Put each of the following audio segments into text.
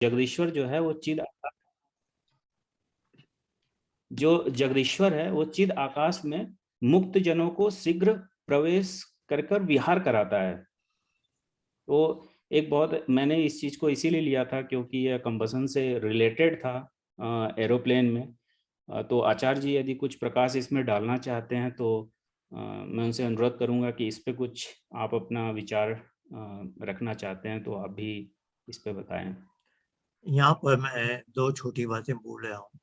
जगदीश्वर जो है वो जो जगदीश्वर है वो चिद आकाश में मुक्त जनों को शीघ्र प्रवेश कर कर विहार कराता है। तो एक बहुत, मैंने इस चीज को इसीलिए लिया था क्योंकि यह कंबसन से रिलेटेड था एरोप्लेन में। तो आचार्य जी यदि कुछ प्रकाश इसमें डालना चाहते हैं तो मैं उनसे अनुरोध करूंगा कि इस पे कुछ आप अपना विचार रखना चाहते हैं तो आप भी इस पे बताएं। यहाँ पर मैं दो छोटी बातें बोल रहा हूँ।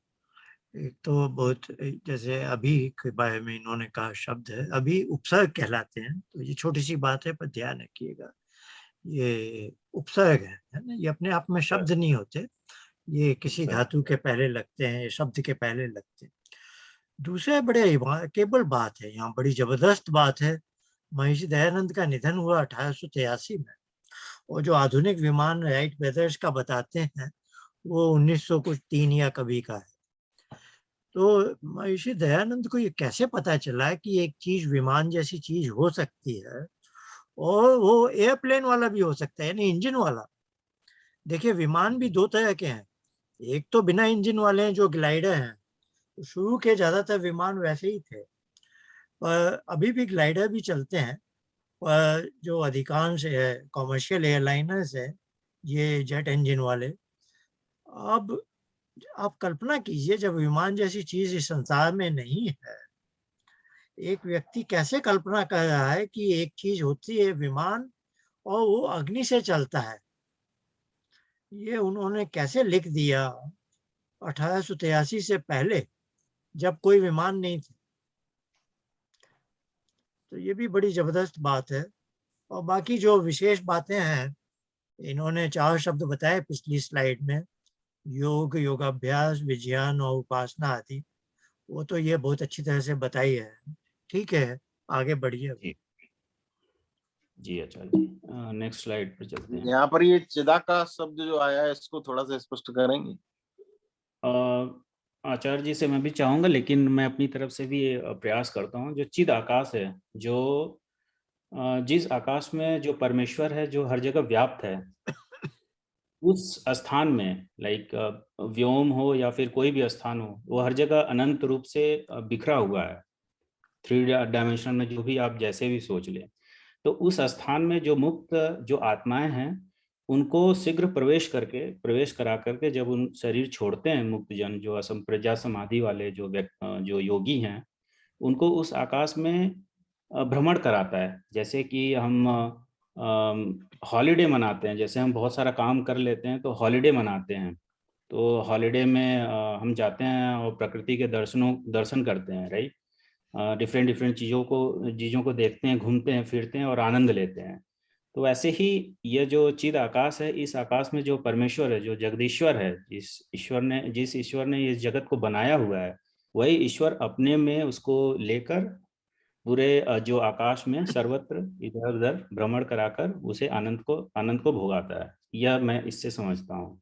एक तो बहुत, जैसे अभी के बारे में इन्होंने कहा शब्द है, अभी उपसर्ग कहलाते हैं, तो ये छोटी सी बात है पर ध्यान रखिएगा। ये उपसर्ग है ना, ये अपने आप में शब्द नहीं होते, ये किसी सर, धातु के पहले लगते हैं, शब्द के पहले लगते हैं। दूसरा बड़े केवल बात है, यहाँ बड़ी जबरदस्त बात है। महर्षि दयानंद का निधन हुआ 1883 में, और जो आधुनिक विमान राइट ब्रदर्स का बताते हैं वो 1900 कुछ 3 या कभी का है। तो महर्षि दयानंद को ये कैसे पता चला कि एक चीज विमान जैसी चीज हो सकती है, और वो एयरप्लेन वाला भी हो सकता है, यानी इंजन वाला। देखिए विमान भी दो तरह के हैं, एक तो बिना इंजन वाले हैं जो ग्लाइडर हैं, तो शुरू के ज्यादातर विमान वैसे ही थे, पर अभी भी ग्लाइडर भी चलते हैं। पर जो अधिकांश है कॉमर्शियल एयरलाइनर्स है, ये जेट इंजन वाले। अब आप कल्पना कीजिए, जब विमान जैसी चीज इस संसार में नहीं है, एक व्यक्ति कैसे कल्पना कर रहा है कि एक चीज होती है विमान, और वो अग्नि से चलता है। ये उन्होंने कैसे लिख दिया 1883 से पहले, जब कोई विमान नहीं थे। तो ये भी बड़ी जबरदस्त बात है। और बाकी जो विशेष बातें हैं, इन्होंने 4 शब्द बताए पिछली स्लाइड में, योग, योगाभ्यास, विज्ञान और उपासना आदि। वो तो ये बहुत अच्छी तरह से बताई है। ठीक है, आगे बढ़िए। जी जी आचार्य जी, नेक्स्ट स्लाइड पर चलते हैं। यहाँ पर ये चिदाकाश शब्द जो आया है इसको थोड़ा सा स्पष्ट करेंगे? आचार्य जी से मैं भी चाहूंगा, लेकिन मैं अपनी तरफ से भी प्रयास करता हूँ। जो चिद आकाश है, जो जिस आकाश में जो परमेश्वर है जो हर जगह व्याप्त है, उस स्थान में लाइक व्योम हो या फिर कोई भी स्थान हो, वो हर जगह अनंत रूप से बिखरा हुआ है। 3 डायमेंशन में जो भी आप जैसे भी सोच लें, तो उस स्थान में जो मुक्त जो आत्माएं हैं, उनको शीघ्र प्रवेश करा करके जब उन शरीर छोड़ते हैं मुक्त जन, जो असम प्रज्ञा समाधि वाले जो जो योगी हैं, उनको उस आकाश में भ्रमण कराता है। जैसे कि हम हॉलीडे मनाते हैं, जैसे हम बहुत सारा काम कर लेते हैं तो हॉलीडे मनाते हैं। तो हॉलीडे में हम जाते हैं और प्रकृति के दर्शन करते हैं, राइट। डिफरेंट डिफरेंट चीज़ों को देखते हैं, घूमते हैं, फिरते हैं और आनंद लेते हैं। तो वैसे ही ये जो चिद आकाश है, इस आकाश में जो परमेश्वर है, जो जगदीश्वर है, जिस ईश्वर ने इस जगत को बनाया हुआ है, वही ईश्वर अपने में उसको लेकर पूरे जो आकाश में सर्वत्र इधर उधर भ्रमण कराकर उसे आनंद को भोगाता है। यह मैं इससे समझता हूँ।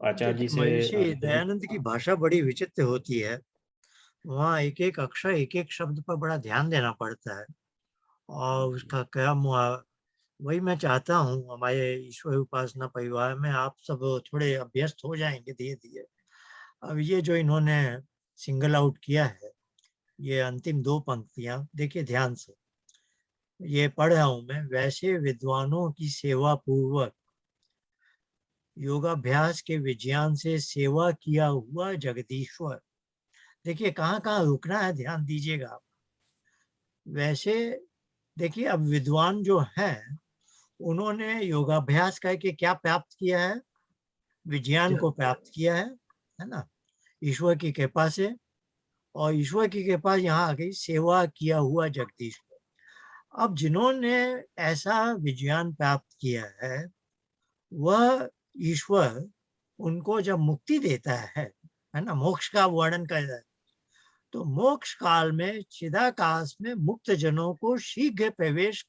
आचार्य जी देखिए से महर्षि दयानंद की भाषा बड़ी विचित्र होती है। वहाँ एक एक अक्षर, एक एक शब्द पर बड़ा ध्यान देना पड़ता है, और उसका क्या वही मैं चाहता हूँ हमारे ईश्वर उपासना परिवार में आप सब थोड़े अभ्यस्त हो जाएंगे धीरे धीरे। अब ये जो इन्होंने सिंगल आउट किया है, ये अंतिम 2 पंक्तियां देखिए ध्यान से, ये पढ़ रहा हूं मैं। वैसे विद्वानों की सेवा पूर्वक योगाभ्यास के विज्ञान से सेवा किया हुआ जगदीश्वर। देखिए कहाँ कहाँ रुकना है, ध्यान दीजिएगा आप। वैसे देखिए, अब विद्वान जो हैं, उन्होंने योगाभ्यास करके क्या प्राप्त किया है? विज्ञान को प्राप्त किया है ना, ईश्वर की कृपा से। और ईश्वर की कृपा यहाँ आ गई, सेवा किया हुआ जगदीश्वर। अब जिन्होंने ऐसा विज्ञान प्राप्त किया है, वह ईश्वर उनको जब मुक्ति देता है ना, मोक्ष का वर्णन कर रहा है, तो मोक्ष काल में चिदाकाश में मुक्त जनों को शीघ्र प्रवेश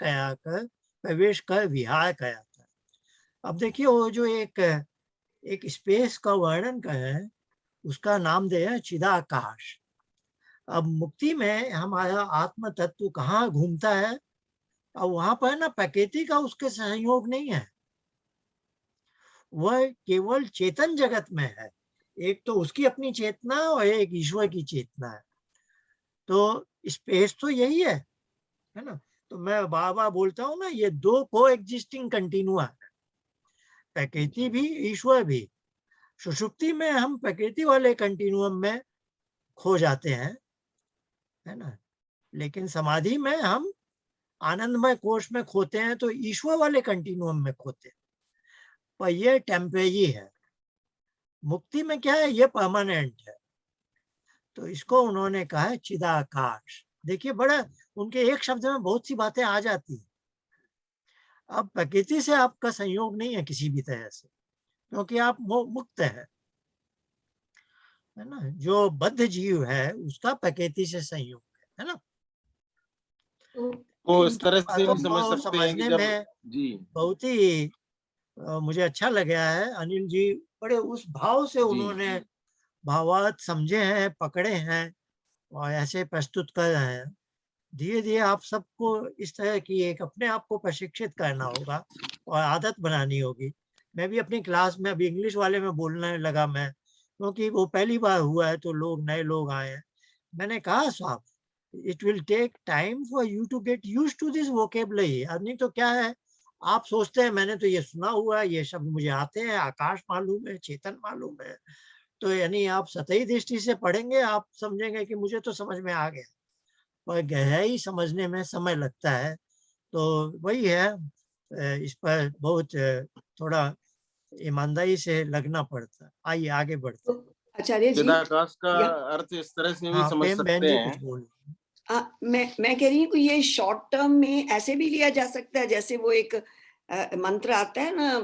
कर विहार कराता है। अब देखिए वो जो एक एक स्पेस का वर्णन कर रहे हैं, उसका नाम दे रहे हैं चिदाकाश। अब मुक्ति में हमारा आत्म तत्व कहाँ घूमता है? अब वहां पर ना प्रकृति का उसके सहयोग नहीं है, वह केवल चेतन जगत में है। एक तो उसकी अपनी चेतना और एक ईश्वर की चेतना है। तो स्पेस तो यही है ना? तो मैं बार-बार बोलता हूँ ना, ये दो को एग्जिस्टिंग कंटिन्यूआ है, प्रकृति भी, ईश्वर भी। सुषुप्ति में हम प्रकृति वाले कंटिन्यूअम में खो जाते हैं, है ना? लेकिन समाधि में हम आनंदमय कोश में खोते हैं, तो ईश्वर वाले कंटिन्यूअम में खोते हैं। पर ये टेम्परेरी है। मुक्ति में क्या है, ये परमानेंट है। तो इसको उन्होंने कहा है चिदाकाश। देखिए, बड़ा उनके एक शब्द में बहुत सी बातें आ जाती हैं। अब प्रकृति से आपका संयोग नहीं है किसी भी तरह से, क्योंकि आप मुक्त है ना? जो बद्ध जीव है उसका प्रकृति से संयोग है ना? वो इन इस तरह से बातों भी समझ को सकते हैं कि समझने जब में जी बहुत ही मुझे अच्छा लगा है। अनिल जी बड़े उस भाव से जी उन्होंने भावार्थ समझे हैं, पकड़े हैं और ऐसे प्रस्तुत कर रहे हैं। धीरे-धीरे आप सबको इस तरह की एक अपने आप को प्रशिक्षित करना होगा और आदत बनानी होगी। मैं भी अपनी क्लास में अभी इंग्लिश वाले में बोलने लगा मैं, क्योंकि वो पहली बार हुआ है तो लोग नए लोग आए हैं। मैंने कहा साहब, it will take time for you to get used to this vocabulary. नहीं तो क्या है, आप सोचते हैं मैंने तो ये सुना हुआ है, ये शब्द मुझे आते हैं, आकाश मालूम है, चेतन मालूम है। तो यानी आप सतही दृष्टि से पढ़ेंगे, आप समझेंगे कि मुझे तो समझ में आ गया। पर गहराई समझने में समय लगता है। तो वही है, इस पर बहुत थोड़ा ईमानदारी से लगना पड़ता है। आइए आगे बढ़ते तो हैं। आचार्य जी, चिदाकाश का या अर्थ इस तरह से भी हाँ, समझ प्रेम बहन सकते जी हैं। कुछ बोल रही हैं। मैं कह रही हूँ कि ये शॉर्ट टर्म में ऐसे भी लिया जा सकता है, जैसे वो एक मंत्र आता है ना,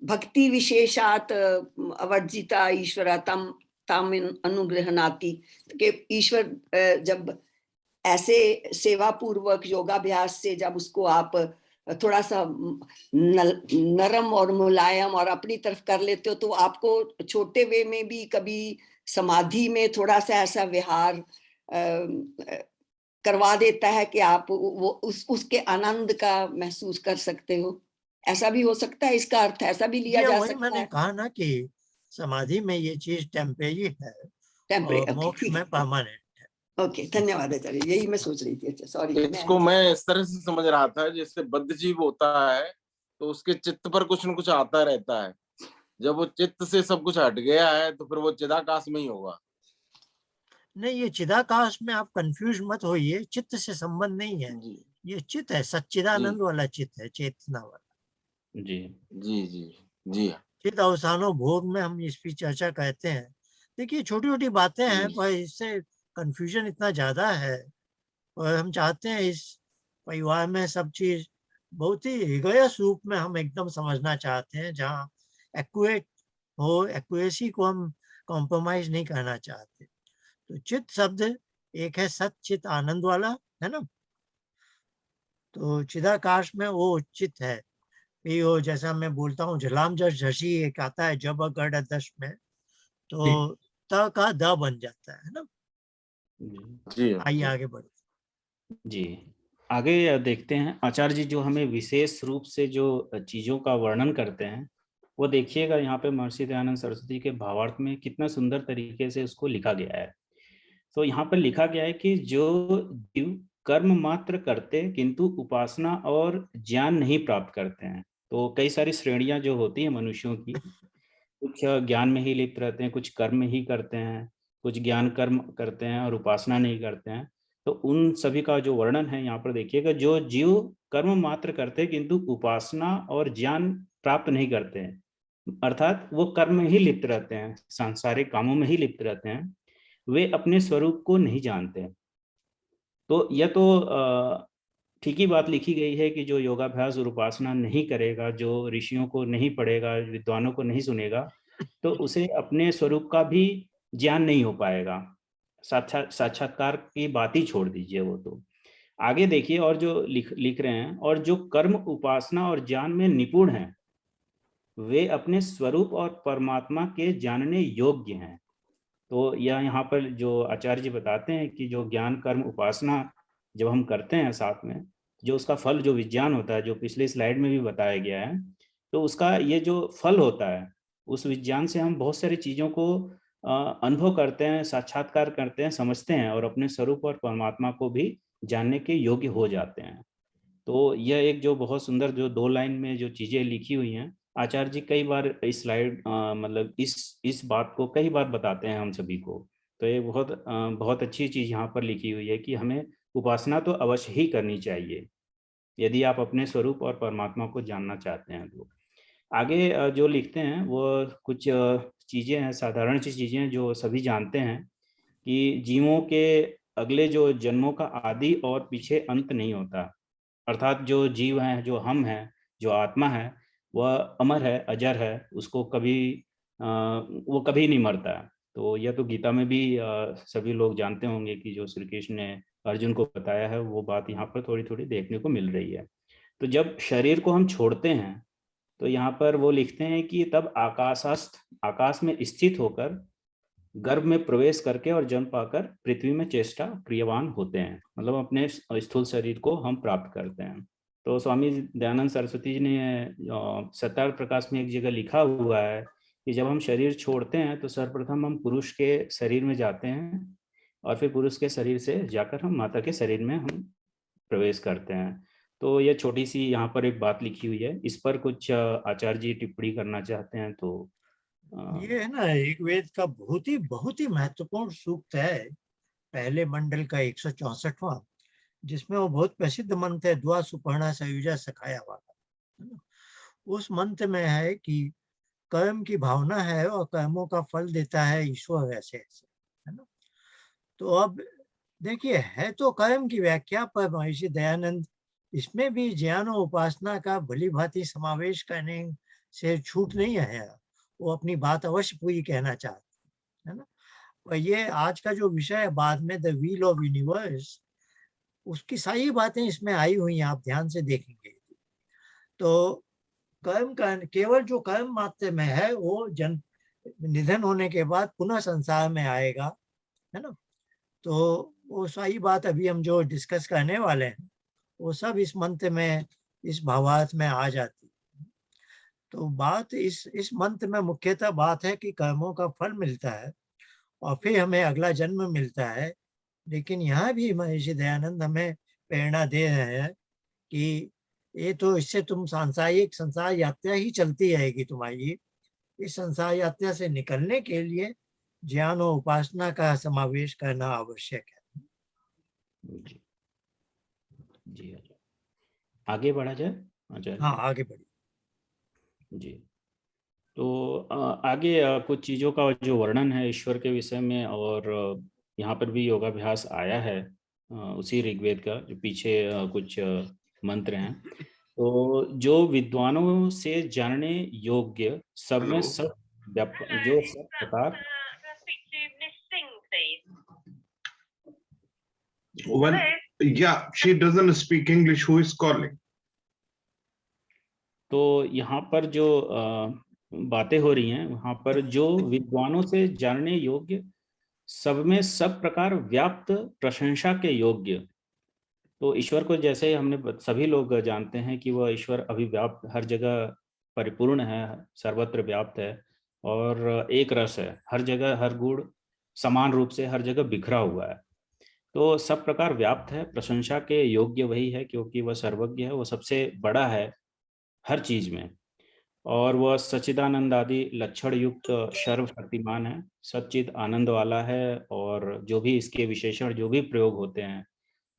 भक्ति विशेषात अवर्जिता ईश्वरा तम तम अनुग्रहणाति, कि ईश्वर जब ऐसे सेवा पूर्वक योगाभ्यास से जब उसको आप थोड़ा सा नरम और मुलायम और अपनी तरफ कर लेते हो, तो आपको छोटे वे में भी कभी समाधि में थोड़ा सा ऐसा विहार करवा देता है कि आप वो उसके आनंद का महसूस कर सकते हो। ऐसा भी हो सकता है, इसका अर्थ ऐसा भी लिया जी, जा वही सकता मैंने है। कहा ना कि समाधि में ये चीज टेम्परेरी है और ओके, मोक्ष ठीक में है। परमानेंट। ओके, धन्यवाद आचार्य, यही मैं सोच रही थी। अच्छा, सॉरी। इसको मैं इस तरह से समझ रहा था, जैसे बद्ध जीव होता है तो उसके चित्त पर कुछ न कुछ आता रहता है। जब वो चित्त से सब कुछ हट गया है तो फिर वो चिदाकाश में ही होगा। नहीं, ये चिदाकाश में आप कंफ्यूज मत होइए, चित्त से संबंध नहीं है। जी ये चित्त है, जी सच्चिदानंद वाला चित्त है, चेतना वाला। जी जी जी जी चित अवसानो भोग में हम इसकी चर्चा कहते हैं। देखिए, छोटी-छोटी बातें हैं, जी पर इससे कन्फ्यूजन इतना ज़्यादा है और हम चाहते हैं इस परिवार में सब चीज़ बहुत ही रिगरस रूप में हम एकदम समझना चाहते हैं, जहाँ एक्यूरेट हो, एक्यूरेसी को हम कॉम्प्रोमाइज़ नहीं करना चाहते। तो चित शब्द एक है सत चित आनंद वाला, है ना? तो चिदाकाश में वो चित है। ये वो जैसा मैं बोलता हूँ, झलाम जस झसी एक आता है जब गढ़ दश में, तो त का द बन जाता है ना? जी जी आइए जी आगे बढ़ते जी। आगे देखते हैं आचार्य जी जो हमें विशेष रूप से जो चीजों का वर्णन करते हैं, वो देखिएगा यहाँ पे महर्षि दयानंद सरस्वती के भावार्थ में कितना सुंदर तरीके से उसको लिखा गया है। तो यहाँ पर लिखा गया है कि जो जीव कर्म मात्र करते किंतु उपासना और ज्ञान नहीं प्राप्त करते हैं। तो कई सारी श्रेणियां जो होती है मनुष्यों की, कुछ ज्ञान में ही लिप्त रहते हैं, कुछ कर्म ही करते हैं, कुछ ज्ञान कर्म करते हैं और उपासना नहीं करते हैं। तो उन सभी का जो वर्णन है यहाँ पर देखिएगा, जो जीव कर्म मात्र करते हैं किंतु उपासना और ज्ञान प्राप्त नहीं करते हैं, अर्थात वो कर्म में ही लिप्त रहते हैं, सांसारिक कामों में ही लिप्त रहते हैं, वे अपने स्वरूप को नहीं जानते। तो यह तो ठीक ही बात लिखी गई है कि जो योगाभ्यास और उपासना नहीं करेगा, जो ऋषियों को नहीं पढ़ेगा, विद्वानों को नहीं सुनेगा, तो उसे अपने स्वरूप का भी ज्ञान नहीं हो पाएगा। साक्षात्कार की बात ही छोड़ दीजिए वो तो। आगे देखिए, और जो लिख रहे हैं, और जो कर्म उपासना और ज्ञान में निपुण हैं, वे अपने स्वरूप और परमात्मा के जानने योग्य हैं। तो यह यहाँ पर जो आचार्य जी बताते हैं कि जो ज्ञान कर्म उपासना जब हम करते हैं साथ में, जो उसका फल जो विज्ञान होता है, जो पिछले स्लाइड में भी बताया गया है, तो उसका ये जो फल होता है, उस विज्ञान से हम बहुत सारी चीज़ों को अनुभव करते हैं, साक्षात्कार करते हैं, समझते हैं और अपने स्वरूप और परमात्मा को भी जानने के योग्य हो जाते हैं। तो यह एक जो बहुत सुंदर जो 2 लाइन में जो चीज़ें लिखी हुई हैं, आचार्य जी कई बार इस स्लाइड मतलब इस बात को कई बार बताते हैं हम सभी को। तो ये बहुत अच्छी चीज़ यहाँ पर लिखी हुई है कि हमें उपासना तो अवश्य ही करनी चाहिए, यदि आप अपने स्वरूप और परमात्मा को जानना चाहते हैं तो। आगे जो लिखते हैं वो कुछ चीज़ें हैं, साधारण सी चीज़ें हैं जो सभी जानते हैं कि जीवों के अगले जो जन्मों का आदि और पीछे अंत नहीं होता। अर्थात जो जीव हैं, जो हम हैं, जो आत्मा है, वह अमर है, अजर है, उसको कभी वो कभी नहीं मरता है। तो यह तो गीता में भी सभी लोग जानते होंगे कि जो श्री कृष्ण ने अर्जुन को बताया है, वो बात यहाँ पर थोड़ी-थोड़ी देखने को मिल रही है। तो जब शरीर को हम छोड़ते हैं, तो यहाँ पर वो लिखते हैं कि तब आकाश में स्थित होकर गर्भ में प्रवेश करके और जन्म पाकर पृथ्वी में चेष्टा क्रियावान होते हैं, मतलब अपने स्थूल शरीर को हम प्राप्त करते हैं। तो स्वामी दयानंद सरस्वती जी ने सत्यार्थ प्रकाश में एक जगह लिखा हुआ है कि जब हम शरीर छोड़ते हैं तो सर्वप्रथम हम पुरुष के शरीर में जाते हैं और फिर पुरुष के शरीर से जाकर हम माता के शरीर में हम प्रवेश करते हैं। तो यह छोटी सी यहाँ पर एक बात लिखी हुई है, इस पर कुछ आचार्य जी टिप्पणी करना चाहते हैं तो ये है ना ऋग्वेद का बहुत ही महत्वपूर्ण सूक्त है, पहले मंडल का 164वां, जिसमें वो बहुत प्रसिद्ध मंत्र है, द्वा सुपर्णा सयुजा सखाया वाला, है ना? उस मंत्र में है कि कर्म की भावना है और कर्मों का फल देता है ईश्वर, ऐसे ऐसे, है ना? तो अब देखिए, है तो कर्म की व्याख्या, पर महर्षि दयानंद इसमें भी ज्ञान और उपासना का भली भांति समावेश करने से छूट नहीं है। वो अपनी बात अवश्य पूरी कहना चाहते हैं, है ना? और ये आज का जो विषय है बाद में, द व्हील ऑफ यूनिवर्स, उसकी सारी बातें इसमें आई हुई हैं, आप ध्यान से देखेंगे तो। कर्म का केवल जो कर्म मात्र में है वो निधन होने के बाद पुनः संसार में आएगा, है ना? तो वो सारी बात अभी हम जो डिस्कस करने वाले हैं वो सब इस मंत्र में, इस भावार्थ में आ जाती है। तो बात इस मंत्र में मुख्यतः बात है कि कर्मों का फल मिलता है और फिर हमें अगला जन्म मिलता है। लेकिन यहाँ भी महर्षि दयानंद हमें प्रेरणा दे रहे हैं कि ये तो इससे तुम सांसारिक संसार यात्रा ही चलती रहेगी तुम्हारी। इस संसार यात्रा से निकलने के लिए ज्ञान और उपासना का समावेश करना आवश्यक है। जी जी आगे बढ़ा जाए आचार्य हाँ, जी? आगे बढ़िए। जी, तो आगे कुछ चीज़ों का जो वर्णन है ईश्वर के विषय में, और यहाँ पर भी योगाभ्यास आया है उसी ऋग्वेद का, जो पीछे कुछ मंत्र हैं। तो जो विद्वानों से जानने योग्य सब में सब जो सब प्रकार Well, yeah, she doesn't speak English. Who is calling? तो यहाँ पर जो बातें हो रही हैं, वहाँ पर जो विद्वानों से जानने योग्य सब में सब प्रकार व्याप्त प्रशंसा के योग्य। तो ईश्वर को जैसे हमने सभी लोग जानते हैं कि वह ईश्वर अभिव्याप्त, हर जगह परिपूर्ण है, सर्वत्र व्याप्त है और एक रस है, हर जगह हर गुण समान रूप से हर जगह बिखरा हुआ है। तो सब प्रकार व्याप्त है, प्रशंसा के योग्य वही है क्योंकि वह सर्वज्ञ है, वह सबसे बड़ा है हर चीज में, और वह सच्चिदानंद आदि लक्षण युक्त सर्वशक्तिमान है, सच्चिद आनंद वाला है। और जो भी इसके विशेषण जो भी प्रयोग होते हैं,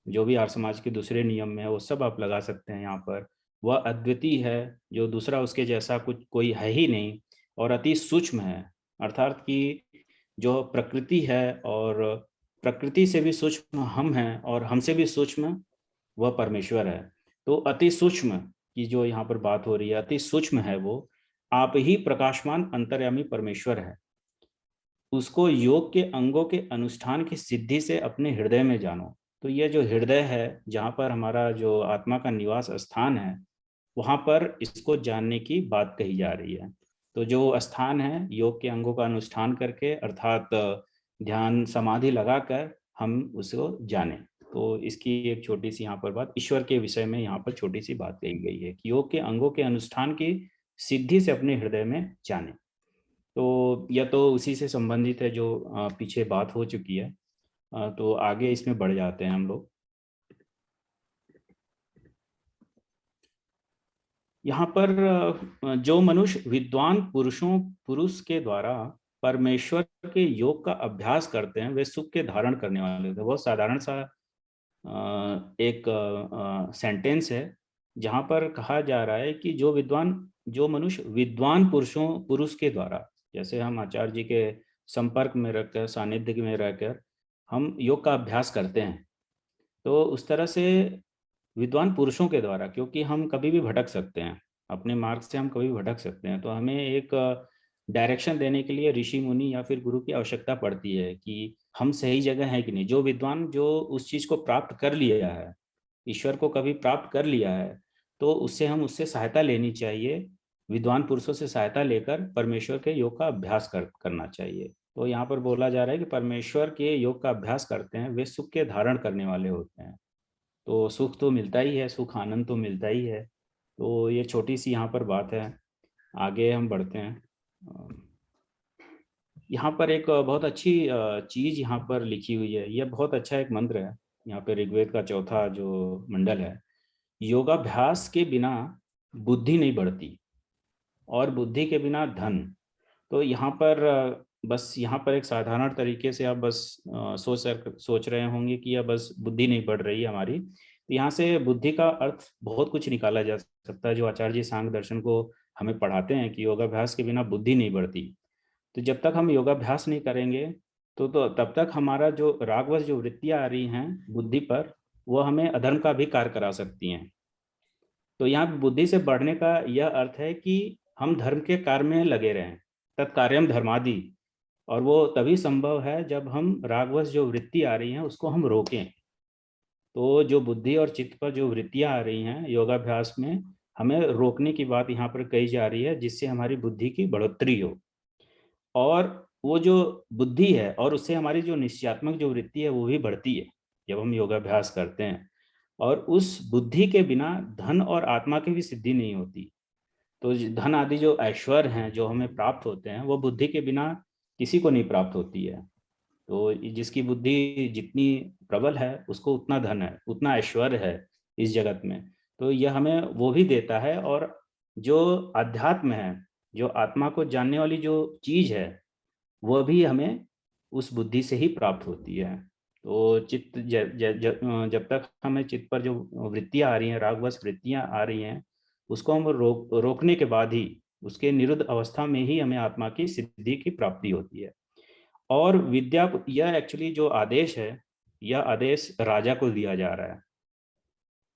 जो भी आर्य समाज के दूसरे नियम में है, वो सब आप लगा सकते हैं यहाँ पर। वह अद्वितीय है, जो दूसरा उसके जैसा कुछ कोई है ही नहीं, और अति सूक्ष्म है, अर्थात कि जो प्रकृति है और प्रकृति से भी सूक्ष्म हम हैं और हमसे भी सूक्ष्म वह परमेश्वर है। तो अति सूक्ष्म की जो यहाँ पर बात हो रही है, अति सूक्ष्म है वो, आप ही प्रकाशमान अंतर्यामी परमेश्वर है। उसको योग के अंगों के अनुष्ठान की सिद्धि से अपने हृदय में जानो। तो ये जो हृदय है, जहाँ पर हमारा जो आत्मा का निवास स्थान है, वहाँ पर इसको जानने की बात कही जा रही है। तो जो स्थान है, योग के अंगों का अनुष्ठान करके, अर्थात ध्यान समाधि लगाकर हम उसको जाने। तो इसकी एक छोटी सी यहाँ पर बात ईश्वर के विषय में यहाँ पर छोटी सी बात कही गई है कि योग के अंगों के अनुष्ठान की सिद्धि से अपने हृदय में जाने। तो यह तो उसी से संबंधित है जो पीछे बात हो चुकी है। तो आगे इसमें बढ़ जाते हैं हम लोग। यहाँ पर जो मनुष्य विद्वान पुरुष के द्वारा परमेश्वर के योग का अभ्यास करते हैं वे सुख के धारण करने वाले होते हैं। बहुत साधारण सा एक सेंटेंस है जहाँ पर कहा जा रहा है कि जो मनुष्य विद्वान पुरुष के द्वारा, जैसे हम आचार्य जी के संपर्क में रहकर, सानिध्य में रहकर हम योग का अभ्यास करते हैं, तो उस तरह से विद्वान पुरुषों के द्वारा, क्योंकि हम कभी भी भटक सकते हैं, अपने मार्ग से हम कभी भी भटक सकते हैं, तो हमें एक डायरेक्शन देने के लिए ऋषि मुनि या फिर गुरु की आवश्यकता पड़ती है कि हम सही जगह हैं कि नहीं। जो विद्वान जो उस चीज को प्राप्त कर लिया है, ईश्वर को कभी प्राप्त कर लिया है, तो उससे सहायता लेनी चाहिए। विद्वान पुरुषों से सहायता लेकर परमेश्वर के योग का अभ्यास करना चाहिए। तो यहाँ पर बोला जा रहा है कि परमेश्वर के योग का अभ्यास करते हैं वे सुख के धारण करने वाले होते हैं। तो सुख तो मिलता ही है, सुख आनंद तो मिलता ही है। तो ये छोटी सी यहाँ पर बात है। आगे हम बढ़ते हैं। यहाँ पर एक बहुत अच्छी चीज यहाँ पर लिखी हुई है। यह बहुत अच्छा एक मंत्र है। यहाँ पे ऋग्वेद का चौथा जो मंडल है, योगाभ्यास के बिना बुद्धि नहीं बढ़ती और बुद्धि के बिना धन। तो यहाँ पर बस यहाँ पर एक साधारण तरीके से आप बस सोच रहे होंगे कि यह बस बुद्धि नहीं बढ़ रही है हमारी। तो यहाँ से बुद्धि का अर्थ बहुत कुछ निकाला जा सकता है, जो आचार्य जी सांख्य दर्शन को हमें पढ़ाते हैं कि योगाभ्यास के बिना बुद्धि नहीं बढ़ती। तो जब तक हम योगाभ्यास नहीं करेंगे तो तब तक हमारा जो रागवश जो वृत्तियां आ रही हैं बुद्धि पर, वो हमें अधर्म का भी कार्य करा सकती हैं। तो यहाँ बुद्धि से बढ़ने का यह अर्थ है कि हम धर्म के कार्य में लगे रहें, तत्कार्यम धर्मादि। और वो तभी संभव है जब हम रागवश जो वृत्ति आ रही हैं उसको हम रोकें। तो जो बुद्धि और चित्त पर जो वृत्तियां आ रही हैं योगाभ्यास में, हमें रोकने की बात यहाँ पर कही जा रही है, जिससे हमारी बुद्धि की बढ़ोतरी हो। और वो जो बुद्धि है और उससे हमारी जो निश्चयात्मक जो वृत्ति है वो भी बढ़ती है जब हम योगाभ्यास करते हैं। और उस बुद्धि के बिना धन और आत्मा की भी सिद्धि नहीं होती। तो धन आदि जो ऐश्वर्य हैं जो हमें प्राप्त होते हैं, वो बुद्धि के बिना किसी को नहीं प्राप्त होती है। तो जिसकी बुद्धि जितनी प्रबल है उसको उतना धन है, उतना ऐश्वर्य है इस जगत में। तो यह हमें वो भी देता है। और जो अध्यात्म है, जो आत्मा को जानने वाली जो चीज है, वह भी हमें उस बुद्धि से ही प्राप्त होती है। तो चित्त जब तक हमें चित्त पर जो वृत्तियां आ रही हैं, रागवश वृत्तियां आ रही हैं, उसको हम रोकने के बाद ही, उसके निरुद्ध अवस्था में ही हमें आत्मा की सिद्धि की प्राप्ति होती है। और विद्या, यह एक्चुअली जो आदेश है, यह आदेश राजा को दिया जा रहा है।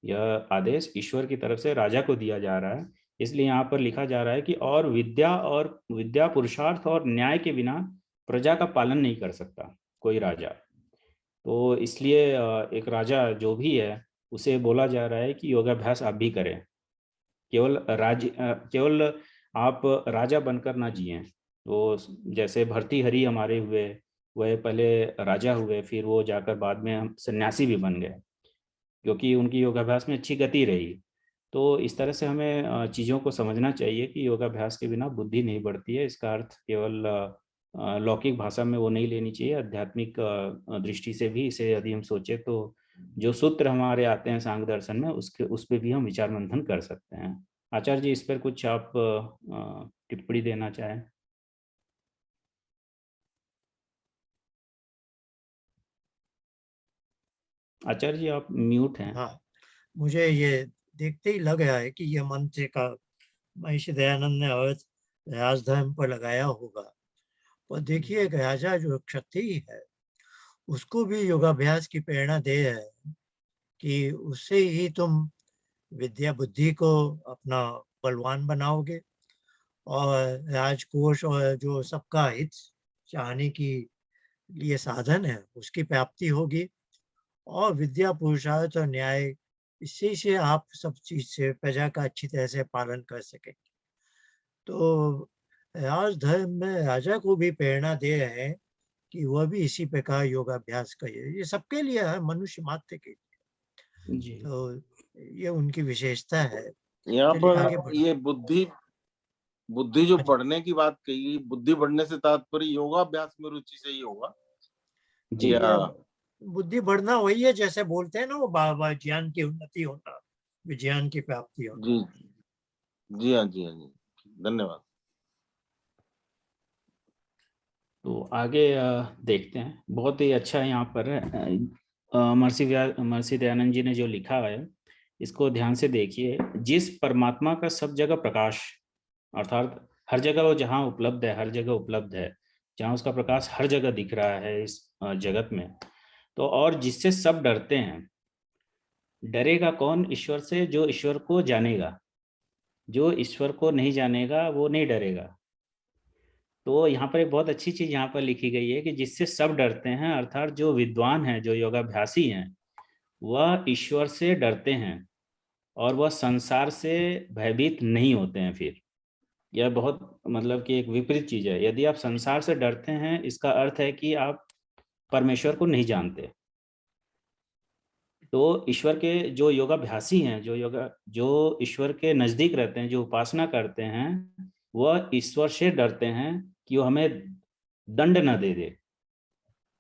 यह आदेश ईश्वर की तरफ से राजा को दिया जा रहा है। इसलिए यहाँ पर लिखा जा रहा है कि और विद्या पुरुषार्थ और न्याय के बिना प्रजा का पालन नहीं कर सकता कोई राजा। तो इसलिए एक राजा जो भी है उसे बोला जा रहा है कि योगाभ्यास आप भी करें। केवल आप राजा बनकर ना जिए। तो जैसे भर्तृहरि हमारे हुए, वह पहले राजा हुए, फिर वो जाकर बाद में हम सन्यासी भी बन गए क्योंकि उनकी योगाभ्यास में अच्छी गति रही। तो इस तरह से हमें चीज़ों को समझना चाहिए कि योगाभ्यास के बिना बुद्धि नहीं बढ़ती है। इसका अर्थ केवल लौकिक भाषा में वो नहीं लेनी चाहिए, आध्यात्मिक दृष्टि से भी इसे यदि हम सोचे तो जो सूत्र हमारे आते हैं सांख्य दर्शन में, उस पर भी हम विचार मंथन कर सकते हैं। आचार्य जी, इस पर कुछ आप टिप्पणी देना चाहें? आचार्य जी आप म्यूट हैं। हाँ, मुझे ये देखते ही लग रहा है कि ये मंत्र का महर्षि दयानंद ने अर्थ राजधर्म पर लगाया होगा। और देखिए राजा जो क्षत्रिय है उसको भी योगाभ्यास की प्रेरणा दे रहे हैं कि उससे ही तुम विद्या बुद्धि को अपना बलवान बनाओगे और राजकोष और जो सबका हित चाहने की लिए साधन है उसकी प्राप्ति होगी। और विद्या पुरुषार्थ और न्याय, इसी से आप सब चीज से प्रजा का अच्छी तरह से पालन कर सके। तो राजधर्म में राजा को भी प्रेरणा दे रहे हैं कि वह भी इसी प्रकार योगाभ्यास करे। ये सबके लिए है, मनुष्य मात्र के लिए। जी। तो ये उनकी विशेषता है। यहाँ चलिए आगे पर बढ़ते ये बुद्धि बुद्धि जो अच्छा। बढ़ने की बात कही, बुद्धि बढ़ने से तात्पर्य योगाभ्यास में रुचि से ही होगा जी या या बुद्धि बढ़ना वही है, जैसे बोलते हैं ना वो ज्ञान की उन्नति होना, विज्ञान की प्राप्ति होना। जी जी हाँ जी हाँ जी, धन्यवाद। तो आगे देखते हैं। बहुत ही अच्छा यहाँ पर महर्षि दयानंद जी ने जो लिखा है इसको ध्यान से देखिए। जिस परमात्मा का सब जगह प्रकाश, अर्थात हर जगह वो जहाँ उपलब्ध है, हर जगह उपलब्ध है, जहाँ उसका प्रकाश हर जगह दिख रहा है इस जगत में, तो और जिससे सब डरते हैं, डरेगा कौन? ईश्वर से, जो ईश्वर को जानेगा। जो ईश्वर को नहीं जानेगा वो नहीं डरेगा। तो यहाँ पर एक बहुत अच्छी चीज यहाँ पर लिखी गई है कि जिससे सब डरते हैं, अर्थात जो विद्वान हैं, जो योगाभ्यासी हैं, वह ईश्वर से डरते हैं और वह संसार से भयभीत नहीं होते हैं। फिर यह बहुत मतलब कि एक विपरीत चीज है। यदि आप संसार से डरते हैं, इसका अर्थ है कि आप परमेश्वर को नहीं जानते। तो ईश्वर के जो योगाभ्यासी हैं, जो ईश्वर के नजदीक रहते हैं, जो उपासना करते हैं, वह ईश्वर से डरते हैं कि वो हमें दंड न दे दे।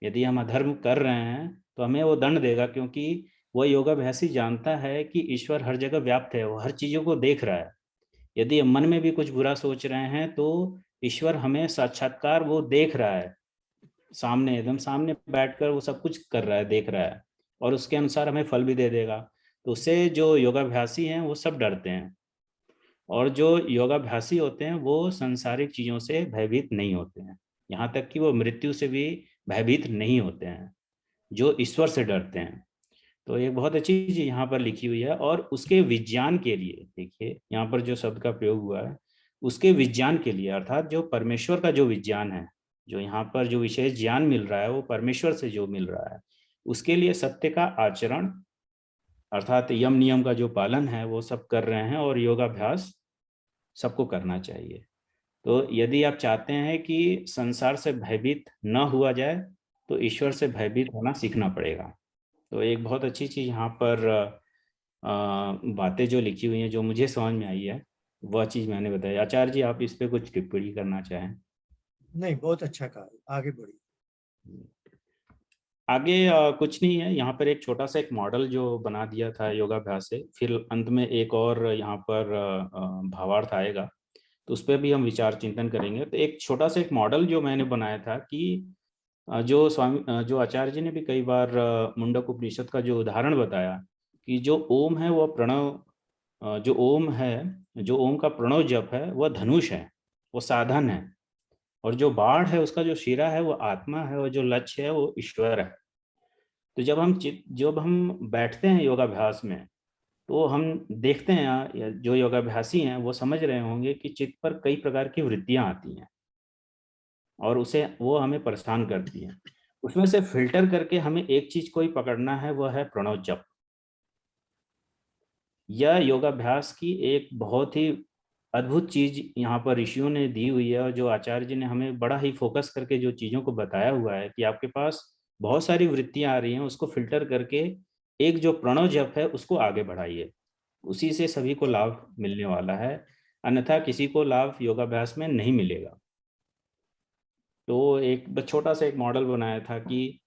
यदि हम अधर्म कर रहे हैं तो हमें वो दंड देगा, क्योंकि वह योगाभ्यासी जानता है कि ईश्वर हर जगह व्याप्त है, वो हर चीजों को देख रहा है। यदि हम मन में भी कुछ बुरा सोच रहे हैं तो ईश्वर हमें साक्षात्कार वो देख रहा है, सामने, एकदम सामने बैठकर वो सब कुछ कर रहा है, देख रहा है, और उसके अनुसार हमें फल भी दे देगा। तो उससे जो योगाभ्यासी हैं वो सब डरते हैं, और जो योगाभ्यासी होते हैं वो सांसारिक चीजों से भयभीत नहीं होते हैं, यहाँ तक कि वो मृत्यु से भी भयभीत नहीं होते हैं, जो ईश्वर से डरते हैं। तो एक बहुत अच्छी चीज यहाँ पर लिखी हुई है। और उसके विज्ञान के लिए देखिए, यहाँ पर जो शब्द का प्रयोग हुआ है, उसके विज्ञान के लिए, अर्थात जो परमेश्वर का जो विज्ञान है, जो यहाँ पर जो विशेष ज्ञान मिल रहा है वो परमेश्वर से जो मिल रहा है, उसके लिए सत्य का आचरण, अर्थात यम नियम का जो पालन है वो सब कर रहे हैं, और योगाभ्यास सबको करना चाहिए। तो यदि आप चाहते हैं कि संसार से भयभीत न हुआ जाए, तो ईश्वर से भयभीत होना सीखना पड़ेगा। तो एक बहुत अच्छी चीज यहाँ पर बातें जो लिखी हुई हैं, जो मुझे समझ में आई है, वह चीज मैंने बताई। आचार्य जी, आप इस पे कुछ टिप्पणी करना चाहें? नहीं, बहुत अच्छा कहा, आगे बढ़िए। आगे कुछ नहीं है, यहाँ पर एक छोटा सा एक मॉडल जो बना दिया था योगाभ्यास से, फिर अंत में एक और यहाँ पर भावार्थ आएगा, तो उस पर भी हम विचार चिंतन करेंगे। तो एक छोटा सा एक मॉडल जो मैंने बनाया था कि जो आचार्य जी ने भी कई बार मुंडक उपनिषद का जो उदाहरण बताया कि जो ओम है वह प्रणव, जो ओम है, जो ओम का प्रणव जप है वह धनुष है, वो साधन है, और जो बाढ़ है उसका जो शिरा है वो आत्मा है, और जो लक्ष्य है वो ईश्वर है। तो जब हम बैठते हैं योगाभ्यास में, तो हम देखते हैं, जो योगाभ्यासी हैं वो समझ रहे होंगे कि चित्त पर कई प्रकार की वृत्तियां आती हैं और उसे वो हमें परेशान करती हैं। उसमें से फिल्टर करके हमें एक चीज को ही पकड़ना है, वह है प्रणव जप। यह योगाभ्यास की एक बहुत ही अद्भुत चीज यहाँ पर ऋषियों ने दी हुई है, और जो आचार्य जी ने हमें बड़ा ही फोकस करके जो चीजों को बताया हुआ है कि आपके पास बहुत सारी वृत्तियां आ रही हैं, उसको फिल्टर करके एक जो प्रणव जप है उसको आगे बढ़ाइए, उसी से सभी को लाभ मिलने वाला है, अन्यथा किसी को लाभ योगाभ्यास में नहीं मिलेगा। तो एक छोटा सा एक मॉडल बनाया था कि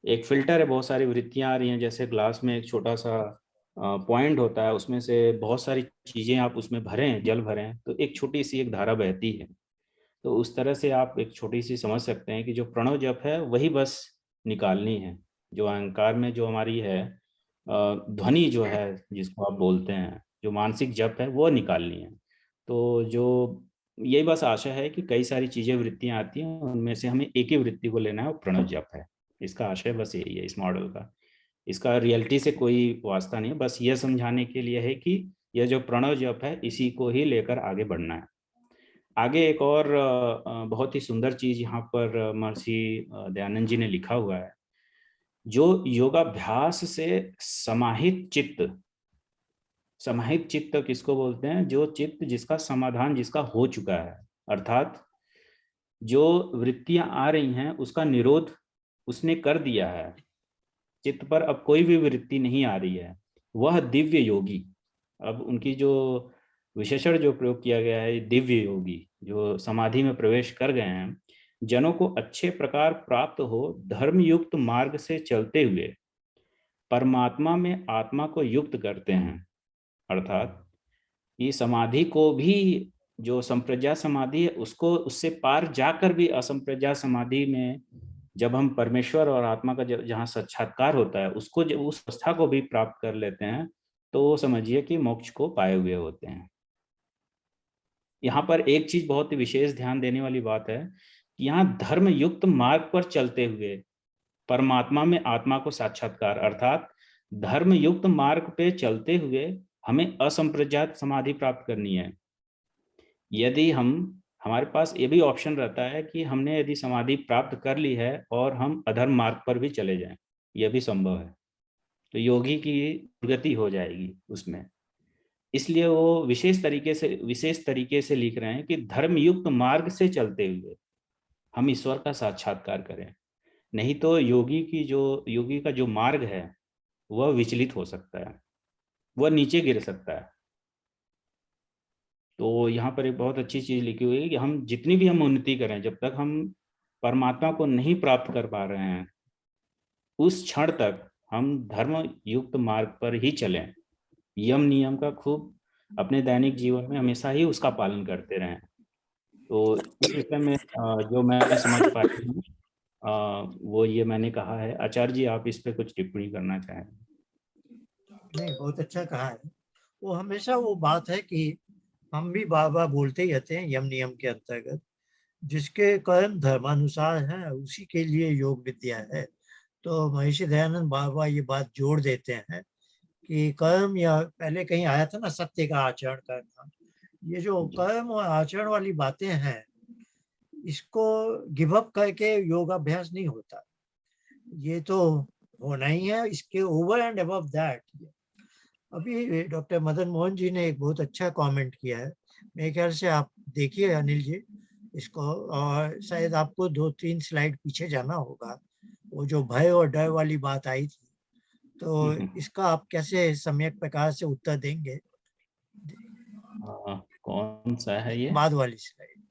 एक फिल्टर है, बहुत सारी वृत्तियां आ रही हैं, जैसे ग्लास में एक छोटा सा पॉइंट होता है, उसमें से बहुत सारी चीजें आप उसमें भरें, जल भरें, तो एक छोटी सी एक धारा बहती है। तो उस तरह से आप एक छोटी सी समझ सकते हैं कि जो प्रणव जप है वही बस निकालनी है। जो अहंकार में जो हमारी है ध्वनि जो है, जिसको आप बोलते हैं, जो मानसिक जप है वो निकालनी है। तो जो यही बस आशा है कि कई सारी चीजें वृत्तियां आती हैं, उनमें से हमें एक ही वृत्ति को लेना है, वो प्रणव जप है। इसका आशय बस यही है इस मॉडल का। इसका रियलिटी से कोई वास्ता नहीं है, बस ये समझाने के लिए है कि यह जो प्रणव जप है इसी को ही लेकर आगे बढ़ना है। आगे एक और बहुत ही सुंदर चीज यहाँ पर महर्षि दयानंद जी ने लिखा हुआ है। जो योगाभ्यास से समाहित चित्त, समाहित चित्त किसको बोलते हैं? जो चित्त जिसका समाधान जिसका हो चुका है, अर्थात जो वृत्तियां आ रही हैं उसका निरोध उसने कर दिया है, चित्त पर अब कोई भी वृत्ति नहीं आ रही है, वह दिव्य योगी। अब उनकी जो विशेषण जो प्रयोग किया गया है, दिव्य योगी जो समाधि में प्रवेश कर गए हैं, जनों को अच्छे प्रकार प्राप्त हो धर्मयुक्त मार्ग से चलते हुए परमात्मा में आत्मा को युक्त करते हैं। अर्थात ये समाधि को भी, जो संप्रज्ञा समाधि है उसको, उससे पार जाकर भी असंप्रज्ञा समाधि में जब हम परमेश्वर और आत्मा का जहाँ साक्षात्कार होता है, उसको जब उस अवस्था को भी प्राप्त कर लेते हैं तो समझिए कि मोक्ष को पाए हुए होते हैं। यहाँ पर एक चीज बहुत ही विशेष ध्यान देने वाली बात है कि यहाँ धर्म युक्त मार्ग पर चलते हुए परमात्मा में आत्मा को साक्षात्कार, अर्थात धर्म युक्त मार्ग पे चलते हुए हमें असंप्रज्ञात समाधि प्राप्त करनी है। यदि हमारे पास ये भी ऑप्शन रहता है कि हमने यदि समाधि प्राप्त कर ली है और हम अधर्म मार्ग पर भी चले जाएं, यह भी संभव है, तो योगी की दुर्गति हो जाएगी उसमें। इसलिए वो विशेष तरीके से लिख रहे हैं कि धर्मयुक्त मार्ग से चलते हुए हम ईश्वर का साक्षात्कार करें, नहीं तो योगी का जो मार्ग है वह विचलित हो सकता है, वह नीचे गिर सकता है। तो यहाँ पर एक बहुत अच्छी चीज लिखी हुई है कि हम जितनी भी हम उन्नति करें, जब तक हम परमात्मा को नहीं प्राप्त कर पा रहे हैं उस क्षण तक हम धर्म युक्त मार्ग पर ही चलें, यम नियम का खूब अपने दैनिक जीवन में हमेशा ही उसका पालन करते रहें। तो इस विषय में जो मैं समझ पाया हूँ वो ये मैंने कहा है। आचार्य जी, आप इस पे कुछ टिप्पणी करना चाहें? नहीं, बहुत अच्छा कहा है। वो हमेशा वो बात है कि हम भी बार बार बोलते ही रहते हैं यम नियम के अंतर्गत, जिसके कर्म धर्मानुसार है उसी के लिए योग विद्या है। तो महर्षि दयानंद बार बार ये बात जोड़ देते हैं कि कर्म, या पहले कहीं आया था ना, सत्य का आचरण करना। ये जो कर्म और आचरण वाली बातें हैं, इसको गिव अप करके योगाभ्यास नहीं होता, ये तो होना ही है। इसके ओवर एंड अबव दैट, अभी डॉक्टर मदन मोहन जी ने एक बहुत अच्छा कमेंट किया है, मेरे ख्याल से आप देखिए अनिल जी इसको, और शायद आपको 2-3 स्लाइड पीछे जाना होगा। वो जो भय और डर वाली बात आई थी, तो इसका आप कैसे सम्यक प्रकार से उत्तर देंगे? कौन सा है ये? बाद वाली स्लाइड,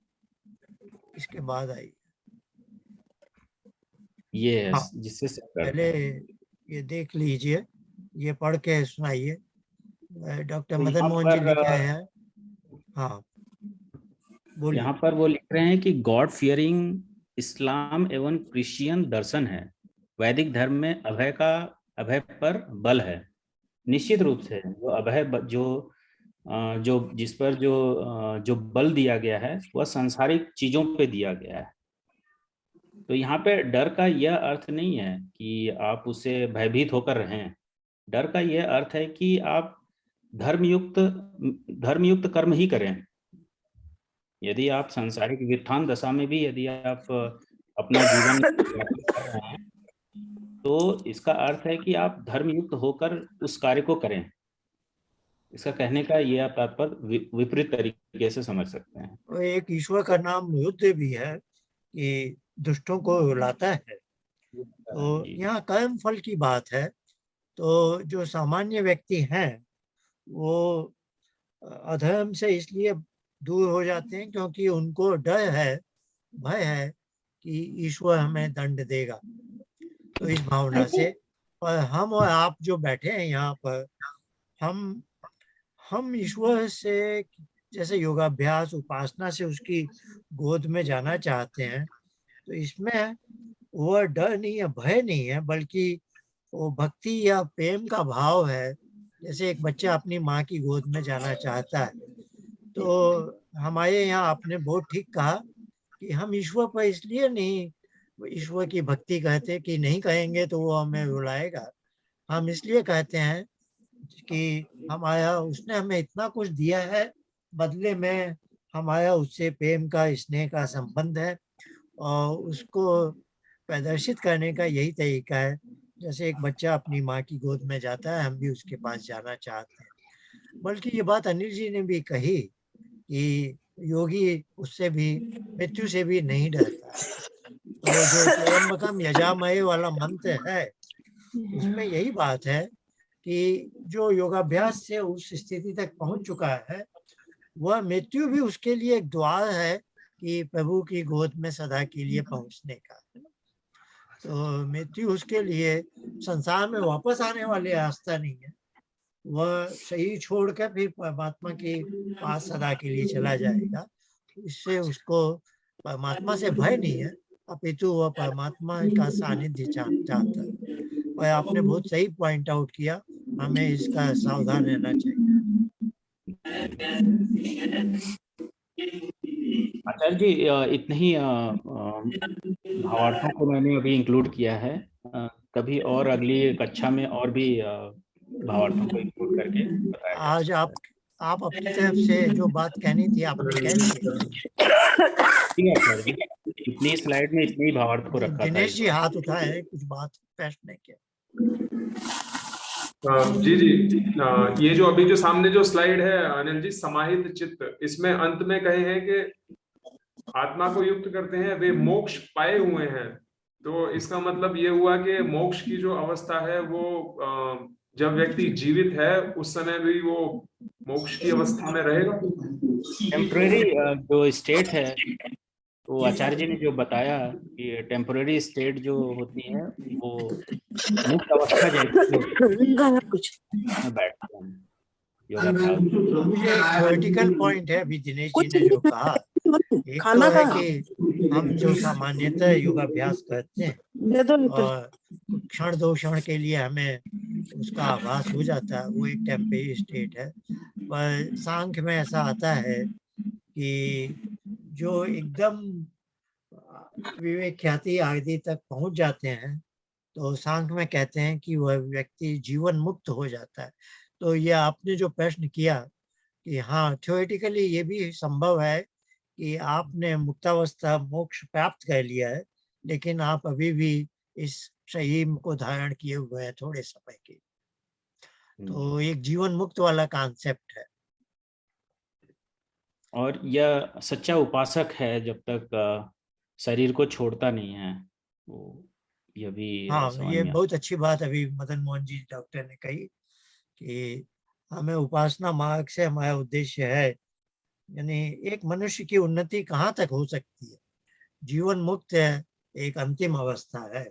इसके बाद आई ये, हाँ, जिससे पहले ये देख लीजिए, ये पढ़ के सुनाइए। डॉक्टर मदन मोहन जी लिखे हैं। हाँ, बोलिए। यहाँ पर वो लिख रहे हैं कि गॉड फियरिंग इस्लाम एवं क्रिश्चियन दर्शन है, वैदिक धर्म में अभय पर बल है। निश्चित रूप से जो अभय जो जिस पर जो बल दिया गया है वह सांसारिक चीजों पे दिया गया है। तो यहाँ पे डर का यह अर्थ नहीं है कि आप उससे भयभीत होकर रहें। डर का यह अर्थ है कि आप धर्मयुक्त कर्म ही करें। यदि आप सांसारिक व्युत्थान दशा में भी यदि आप अपना जीवन कर रहे हैं तो इसका अर्थ है कि आप धर्मयुक्त होकर उस कार्य को करें। इसका कहने का ये आप तात्पर्य विपरीत तरीके से समझ सकते हैं। तो एक ईश्वर का नाम युद्ध भी है कि दुष्टों को रुलाता है। तो यहाँ कर्म फल की बात है। तो जो सामान्य व्यक्ति हैं वो अधर्म से इसलिए दूर हो जाते हैं क्योंकि उनको डर है, भय है कि ईश्वर हमें दंड देगा। तो इस भावना से, और हम और आप जो बैठे हैं यहाँ पर, हम ईश्वर से जैसे योगाभ्यास उपासना से उसकी गोद में जाना चाहते हैं। तो इसमें वो डर नहीं है, भय नहीं है, बल्कि वो भक्ति या प्रेम का भाव है। जैसे एक बच्चा अपनी माँ की गोद में जाना चाहता है। तो हमारे यहाँ आपने बहुत ठीक कहा कि हम ईश्वर पर इसलिए नहीं ईश्वर की भक्ति कहते कि नहीं कहेंगे तो वो हमें रुलाएगा। हम इसलिए कहते हैं कि हमारा उसने हमें इतना कुछ दिया है, बदले में हमारा उससे प्रेम का, स्नेह का संबंध है, और उसको प्रदर्शित करने का यही तरीका है। जैसे एक बच्चा अपनी माँ की गोद में जाता है, हम भी उसके पास जाना चाहते हैं। बल्कि ये बात अनिल जी ने भी कही कि योगी उससे भी, मृत्यु से भी नहीं डरता। तो जो त्र्यंबकम यजामहे वाला मंत्र है, उसमें यही बात है कि जो योगाभ्यास से उस स्थिति तक पहुंच चुका है वह मृत्यु भी उसके लिए एक द्वार है कि प्रभु की गोद में सदा के लिए पहुंचने का। तो मृत्यु उसके लिए संसार में वापस आने वाली रास्ता नहीं है, वह शरीर छोड़कर फिर परमात्मा के पास सदा के लिए चला जाएगा। इससे उसको परमात्मा से भय नहीं है, अपितु वह परमात्मा का सानिध्य चाहता है। और आपने बहुत सही पॉइंट आउट किया, हमें इसका सावधान रहना चाहिए। आचार्य जी, इतने ही भावार्थों को मैंने अभी इंक्लूड किया है। कभी और अगली कक्षा में और भी भावार्थों को इंक्लूड करके बताया जा आज सकता आप अपनी तरफ से जो बात कहनी थी आपने कह दी है। ठीक है आचार्य जी, इतनी स्लाइड में इतने ही भावार्थ को रखा था दिनेश इस जी बार। हाथ उठाए हैं, कुछ बात प्रश्न है क्या? जी जी, ये जो अभी जो सामने जो स्लाइड है अनिल जी, समाहित चित्त, इसमें अंत में कहे हैं कि आत्मा को युक्त करते हैं वे मोक्ष पाए हुए हैं। तो इसका मतलब ये हुआ कि मोक्ष की जो अवस्था है वो जब व्यक्ति जीवित है उस समय भी वो मोक्ष की अवस्था में रहेगा। टेम्पररी जो स्टेट है, तो आचार्य जी ने जो बताया कि टेम्पररी स्टेट जो होती है वो मुक्त अवस्था जैसी होती है, बैठते हैं योगाभ्यास। ये थ्योरेटिकल पॉइंट है अभी दिनेश जी ने जो कहा। एक तो है कि हम जो सामान्यतः योगाभ्यास करते हैं और क्षण दो क्षण के लिए हमें उसका आभास हो जाता है, वो एक टेम्परेरी स्टेट है। पर सांख्य में ऐसा आता है कि जो एकदम विवेक ख्याति आदि तक पहुंच जाते हैं तो सांख्य में कहते हैं कि वह व्यक्ति जीवन मुक्त हो जाता है। तो ये आपने जो प्रश्न किया कि हाँ थ्योरेटिकली ये भी संभव है कि आपने मुक्तावस्था मोक्ष प्राप्त कर लिया है, लेकिन आप अभी भी इस शरीर को धारण किए हुए हैं थोड़े समय के। तो एक जीवन मुक्त वाला कॉन्सेप्ट है। और यह सच्चा उपासक है जब तक शरीर को छोड़ता नहीं है, वो यह भी हाँ, समझ ये में बहुत अच्छी बात अभी मदन मोहन जी डॉक्टर ने कही कि हमें उपासना मार्ग से हमारा उद्देश्य है, यानी एक मनुष्य की उन्नति कहाँ तक हो सकती है। जीवन मुक्त है एक अंतिम अवस्था है,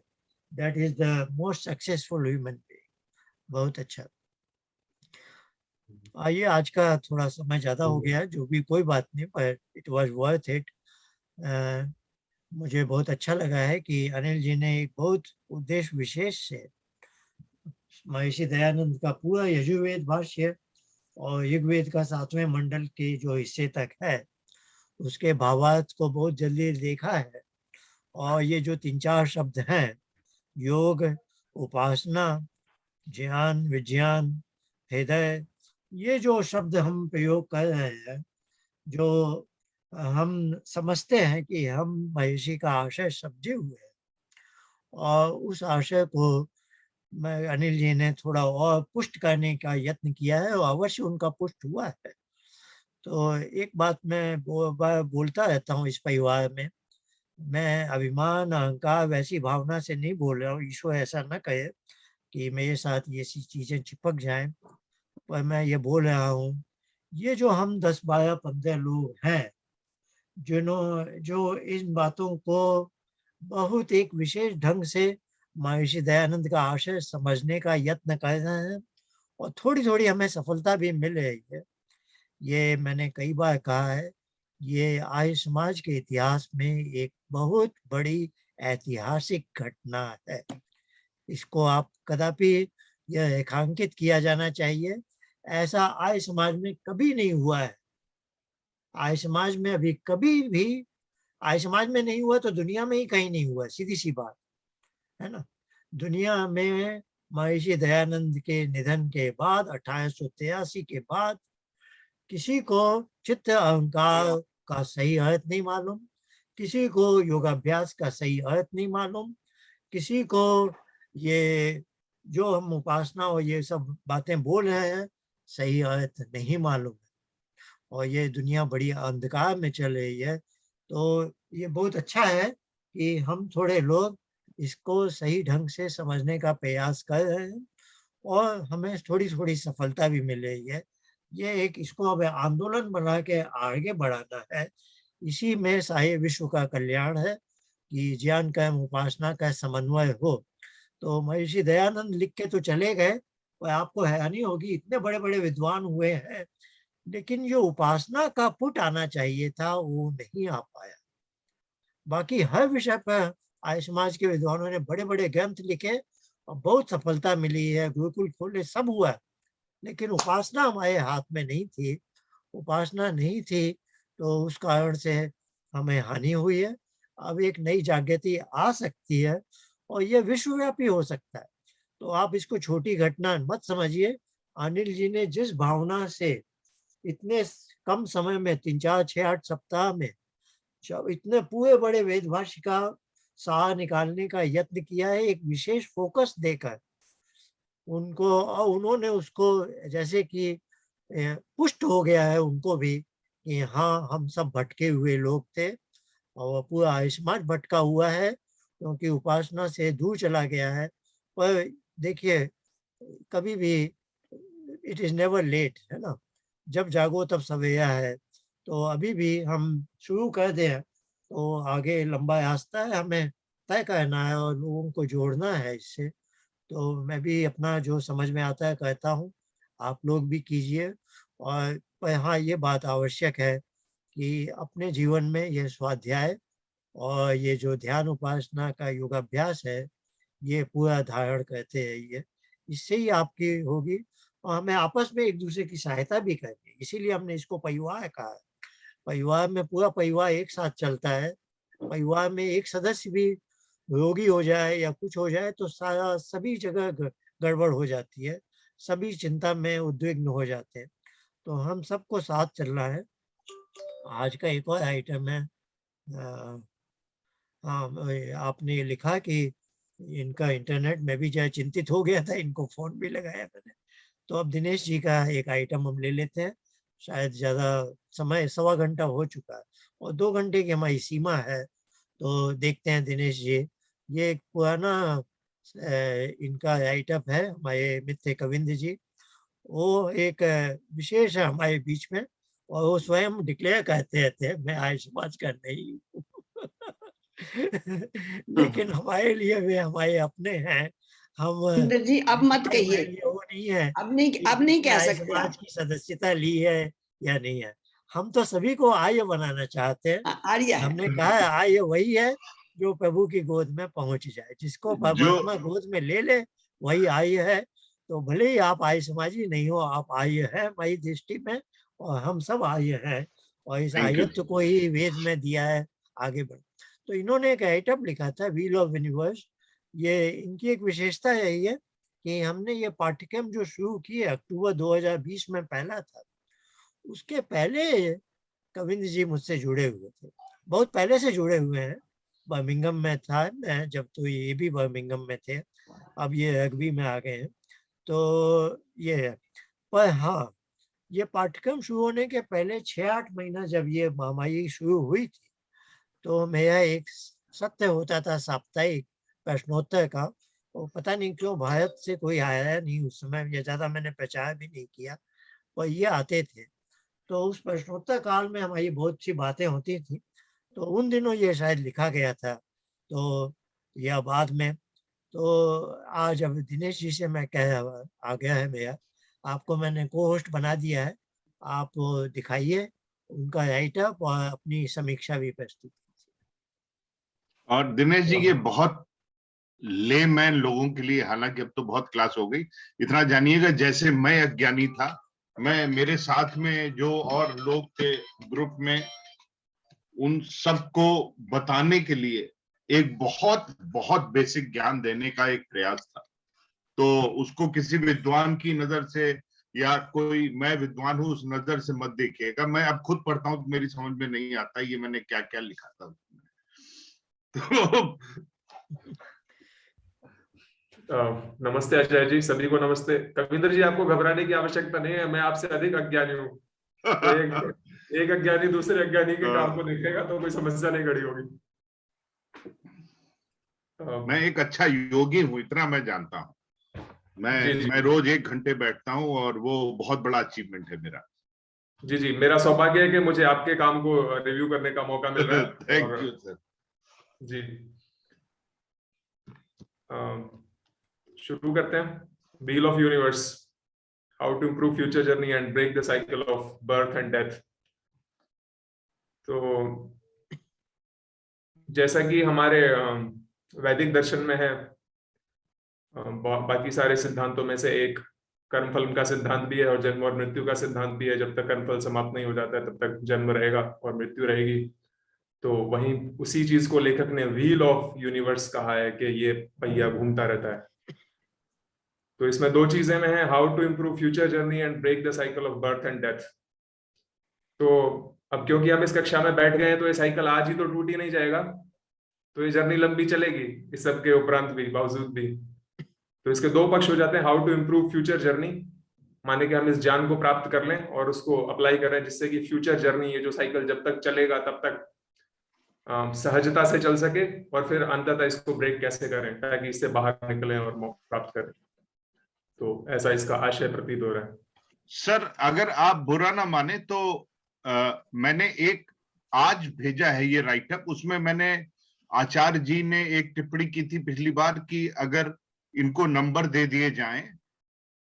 that is the most successful human being. बहुत अच्छा। आइए, आज का थोड़ा समय ज्यादा हो गया है, जो भी कोई बात नहीं, पर इट वाज वर्थ इट। मुझे बहुत अच्छा लगा है कि अनिल जी ने एक बहुत उद्देश्य विशेष से महर्षि दयानंद का पूरा यजुर्वेद भाष्य और ऋग्वेद का 7वें मंडल के जो हिस्से तक है उसके भावार्थ को बहुत जल्दी देखा है। और ये जो 3-4 शब्द हैं, योग, उपासना, ज्ञान, विज्ञान, हृदय, ये जो शब्द हम प्रयोग कर रहे हैं, जो हम समझते हैं कि हम महर्षि का आशय समझे हुए हैं, और उस आशय को मैं अनिल जी ने थोड़ा और पुष्ट करने का यत्न किया है और अवश्य उनका पुष्ट हुआ है। तो एक बात मैं बोलता रहता हूँ इस परिवार में, मैं अभिमान अहंकार वैसी भावना से नहीं बोल रहा हूँ, ईश्वर ऐसा न कहे कि मेरे साथ ये सी चीजें चिपक जाएं, पर मैं ये बोल रहा हूँ, ये जो हम 10, 12, 15 लोग हैं जो इन बातों को बहुत एक विशेष ढंग से महर्षि दयानंद का आशय समझने का यत्न कर रहे हैं और थोड़ी थोड़ी हमें सफलता भी मिल रही है। ये मैंने कई बार कहा है, ये आर्य समाज के इतिहास में एक बहुत बड़ी ऐतिहासिक घटना है। इसको आप कदापि यह रेखांकित किया जाना चाहिए, ऐसा आर्य समाज में कभी नहीं हुआ है। आर्य समाज में अभी कभी भी, आर्य समाज में नहीं हुआ तो दुनिया में ही कहीं नहीं हुआ, सीधी सी बात है ना। दुनिया में महर्षि दयानंद के निधन के बाद 1883 के बाद किसी को चित्त अहंकार का सही अर्थ नहीं मालूम, किसी को योगाभ्यास का सही अर्थ नहीं मालूम, किसी को ये जो हम उपासना और ये सब बातें बोल रहे हैं सही अर्थ नहीं मालूम है, और ये दुनिया बड़ी अंधकार में चल रही है। तो ये बहुत अच्छा है कि हम थोड़े लोग इसको सही ढंग से समझने का प्रयास कर रहे हैं और हमें थोड़ी थोड़ी सफलता भी मिल रही है। ये एक इसको अब आंदोलन बना के आगे बढ़ाना है। इसी में सारे विश्व का कल्याण है कि ज्ञान का उपासना का समन्वय हो। तो महर्षि दयानंद लिख के तो चले गए, और आपको हैरानी होगी इतने बड़े बड़े विद्वान हुए हैं, लेकिन जो उपासना का पुट आना चाहिए था वो नहीं आ पाया। बाकी हर विषय पर आर्य समाज के विद्वानों ने बड़े बड़े ग्रंथ लिखे और बहुत सफलता मिली है, गुरुकुल खोले, सब हुआ, लेकिन उपासना हमारे हाथ में नहीं थी। उपासना नहीं थी तो उस कारण से हमें हानि हुई है। अब एक नई जागृति आ सकती है और ये विश्वव्यापी हो सकता है। तो आप इसको छोटी घटना मत समझिए। अनिल जी ने जिस भावना से इतने कम समय में 3, 4, 6, 8 सप्ताह में इतने पूरे बड़े वेद भाष्य का सार निकालने का यत्न किया है, एक विशेष फोकस देकर उनको, और उन्होंने उसको जैसे कि पुष्ट हो गया है उनको भी कि हाँ हम सब भटके हुए लोग थे और पूरा आर्य समाज भटका हुआ है क्योंकि उपासना से दूर चला गया है। पर देखिए कभी भी इट इज नेवर लेट, है ना, जब जागो तब सवेरा है। तो अभी भी हम शुरू कर दें तो आगे लंबा रास्ता है, हमें तय करना है और लोगों को जोड़ना है इससे। तो मैं भी अपना जो समझ में आता है कहता हूँ, आप लोग भी कीजिए। और पर हाँ ये बात आवश्यक है कि अपने जीवन में ये स्वाध्याय और ये जो ध्यान उपासना का योगाभ्यास है ये पूरा धारण करते रहिए, इससे ही आपकी होगी। और हमें आपस में एक दूसरे की सहायता भी करनी है, इसीलिए हमने इसको परिवार कहा है। परिवार में पूरा परिवार एक साथ चलता है। परिवार में एक सदस्य भी रोगी हो जाए या कुछ हो जाए तो सारा सभी जगह गड़बड़ हो जाती है, सभी चिंता में उद्विग्न हो जाते हैं। तो हम सबको साथ चलना है। आज का एक और आइटम है, हाँ आपने लिखा कि इनका इंटरनेट, में भी जो चिंतित हो गया था, इनको फोन भी लगाया मैंने। तो अब दिनेश जी का एक आइटम हम ले लेते हैं, शायद ज्यादा समय 1.25 घंटा हो चुका है और 2 घंटे की हमारी सीमा है। तो देखते हैं दिनेश जी, ये एक पुराना इनका आइटम है, हमारे मित्र कविंद्र जी, वो एक विशेष है हमारे बीच में और वो स्वयं डिक्लेयर करते रहते हैं मैं आर्य समाज का नहीं हूँ। लेकिन हमारे लिए वे हमारे अपने हैं। हम इंद्र जी अब मत कहिए, वो नहीं है अब कि नहीं किसने कह आर्य सकते समाज आप। की सदस्यता ली है या नहीं है। हम तो सभी को आर्य बनाना चाहते हैं। आर्य है। हमने कहा है आर्य वही है जो प्रभु की गोद में पहुंच जाए, जिसको परमात्मा गोद में ले ले वही आर्य है। तो भले ही आप आर्य समाजी नहीं हो, आप आर्य है हमारी दृष्टि में, और हम सब आर्य हैं और इस आर्यत्व को ही वेद में दिया है आगे बढ़। तो इन्होंने एक आइटम लिखा था व्हील ऑफ यूनिवर्स। ये इनकी एक विशेषता यही है कि हमने ये पाठ्यक्रम जो शुरू किए अक्टूबर 2020 में पहला था, उसके पहले कविंद्र जी मुझसे जुड़े हुए थे, बहुत पहले से जुड़े हुए हैं। बर्मिंघम में था मैं जब, तो ये भी बर्मिंघम में थे, अब ये रग्बी में आ गए हैं। तो ये है। पर हाँ ये पाठ्यक्रम शुरू होने के पहले 6-8 महीना जब ये महामारी शुरू हुई थी तो मेरा एक सत्य होता था साप्ताहिक प्रश्नोत्तर का। वो पता नहीं क्यों भारत से कोई आया नहीं उस समय, ये ज्यादा मैंने प्रचार भी नहीं किया, और ये आते थे। तो उस प्रश्नोत्तर काल में हमारी बहुत सी बातें होती थी। तो उन दिनों ये शायद लिखा गया था, तो यह बाद में। तो आज अब दिनेश जी से मैं कह आ गया है मेरा, आपको मैंने को होस्ट बना दिया है, आप दिखाइए उनका राइटअप और अपनी समीक्षा भी प्रस्तुत। और दिनेश जी ये बहुत लेमैन लोगों के लिए, हालांकि अब तो बहुत क्लास हो गई, इतना जानिएगा जैसे मैं अज्ञानी था, मैं मेरे साथ में जो और लोग थे ग्रुप में, उन सबको बताने के लिए एक बहुत बहुत बेसिक ज्ञान देने का एक प्रयास था। तो उसको किसी विद्वान की नजर से या कोई मैं विद्वान हूं उस नजर से मत देखिएगा। मैं अब खुद पढ़ता हूं तो मेरी समझ में नहीं आता ये मैंने क्या क्या लिखा था। तो नमस्ते आचार्य जी, सभी को नमस्ते। कविंद्र जी आपको घबराने की आवश्यकता नहीं है, मैं आपसे अधिक अज्ञानी हूँ। तो एक अज्ञानी दूसरे अज्ञानी के काम को देखेगा तो कोई समस्या नहीं खड़ी होगी। मैं एक अच्छा योगी हूँ, इतना मैं जानता हूँ। मैं रोज 1 घंटे बैठता हूँ और वो बहुत बड़ा अचीवमेंट है मेरा। जी, मेरा सौभाग्य है कि मुझे आपके काम को रिव्यू करने का मौका मिल रहा है। Thank you sir. जी, शुरू करते हैं। Wheel of universe, how to improve future journey and break the cycle of birth and death. तो जैसा कि हमारे वैदिक दर्शन में है, बाकी सारे सिद्धांतों में से एक कर्मफल का सिद्धांत भी है और जन्म और मृत्यु का सिद्धांत भी है। जब तक कर्मफल समाप्त नहीं हो जाता है तब तक जन्म रहेगा और मृत्यु रहेगी। तो वहीं उसी चीज को लेखक ने व्हील ऑफ यूनिवर्स कहा है कि ये पहिया घूमता रहता है। तो इसमें 2 चीजें में है, how to improve future journey and break the cycle of birth and death. तो अब क्योंकि हम इस कक्षा में बैठ गए हैं तो ये साइकिल आज ही तो टूट ही नहीं जाएगा, तो ये जर्नी लंबी चलेगी इस सब के उपरांत भी, बावजूद भी। तो इसके 2 पक्ष हो जाते हैं, how to improve future journey, माने कि हम इस ज्ञान को प्राप्त कर लें और उसको अप्लाई करें जिससे कि फ्यूचर जर्नी, ये जो साइकिल जब तक चलेगा तब तक सहजता से चल सके, और फिर अंततः इसको ब्रेक कैसे करें ताकि इससे बाहर निकलें और मोक्ष प्राप्त करें। तो ऐसा इसका आशय प्रतीत हो रहा है। सर अगर आप बुरा ना माने तो मैंने एक आज भेजा है ये राइटअप, उसमें मैंने आचार्य जी ने एक टिप्पणी की थी पिछली बार कि अगर इनको नंबर दे दिए जाएं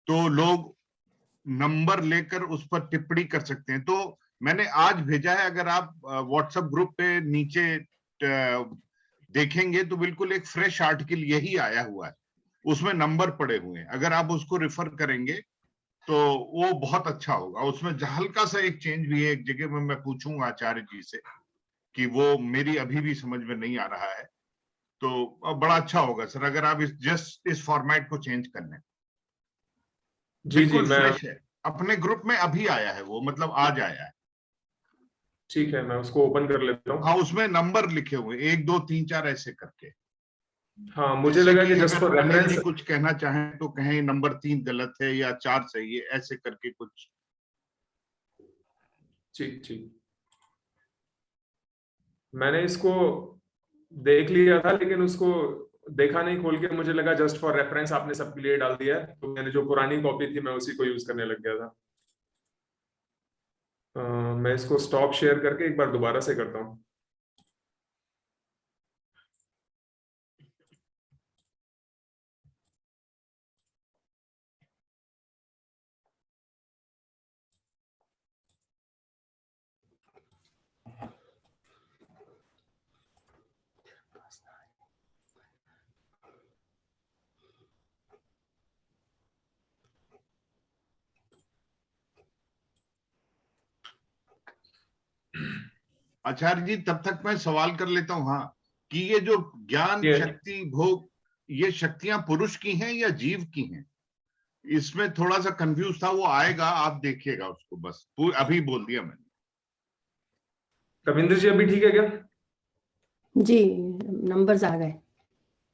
तो लोग नंबर लेकर उस पर टिप्पणी कर सकते हैं। तो मैंने आज भेजा है, अगर आप व्हाट्सएप ग्रुप पे नीचे देखेंगे तो बिल्कुल एक फ्रेश आर्टिकल यही आया हुआ है, उसमें नंबर पड़े हुए हैं। अगर आप उसको रेफर करेंगे तो वो बहुत अच्छा होगा। उसमें हल्का सा एक चेंज भी है, एक जगह में मैं पूछूंगा आचार्य जी से कि वो मेरी अभी भी समझ में नहीं आ रहा है, तो बड़ा अच्छा होगा सर अगर आप इस फॉर्मेट को चेंज कर लें। बिल्कुल फ्रेश है, अपने ग्रुप में अभी आया है वो, मतलब आज आया है। ठीक है, मैं उसको ओपन कर लेता हूँ। हाँ, उसमें नंबर लिखे हुए 1 2 3 4 ऐसे करके। हाँ, मुझे लगा कि जस्ट फॉर रेफरेंस कुछ कहना चाहें तो कहें नंबर 3 गलत है या 4 सही है, ऐसे करके कुछ। ठीक, मैंने इसको देख लिया था लेकिन उसको देखा नहीं खोल के, मुझे लगा जस्ट फॉर रेफरेंस आपने सबके लिए डाल दिया, तो मैंने जो पुरानी कॉपी थी मैं उसी को यूज करने लग गया था। मैं इसको स्टॉप शेयर करके एक बार दोबारा से करता हूँ। आचार्य जी तब तक मैं सवाल कर लेता हूँ, हाँ, कि ये जो ज्ञान शक्ति भोग, ये शक्तियां पुरुष की हैं या जीव की हैं? इसमें थोड़ा सा कंफ्यूज था, वो आएगा, आप देखिएगा उसको, बस अभी बोल दिया मैंने। कविंद्र जी अभी ठीक है क्या? जी, नंबर्स आ गए।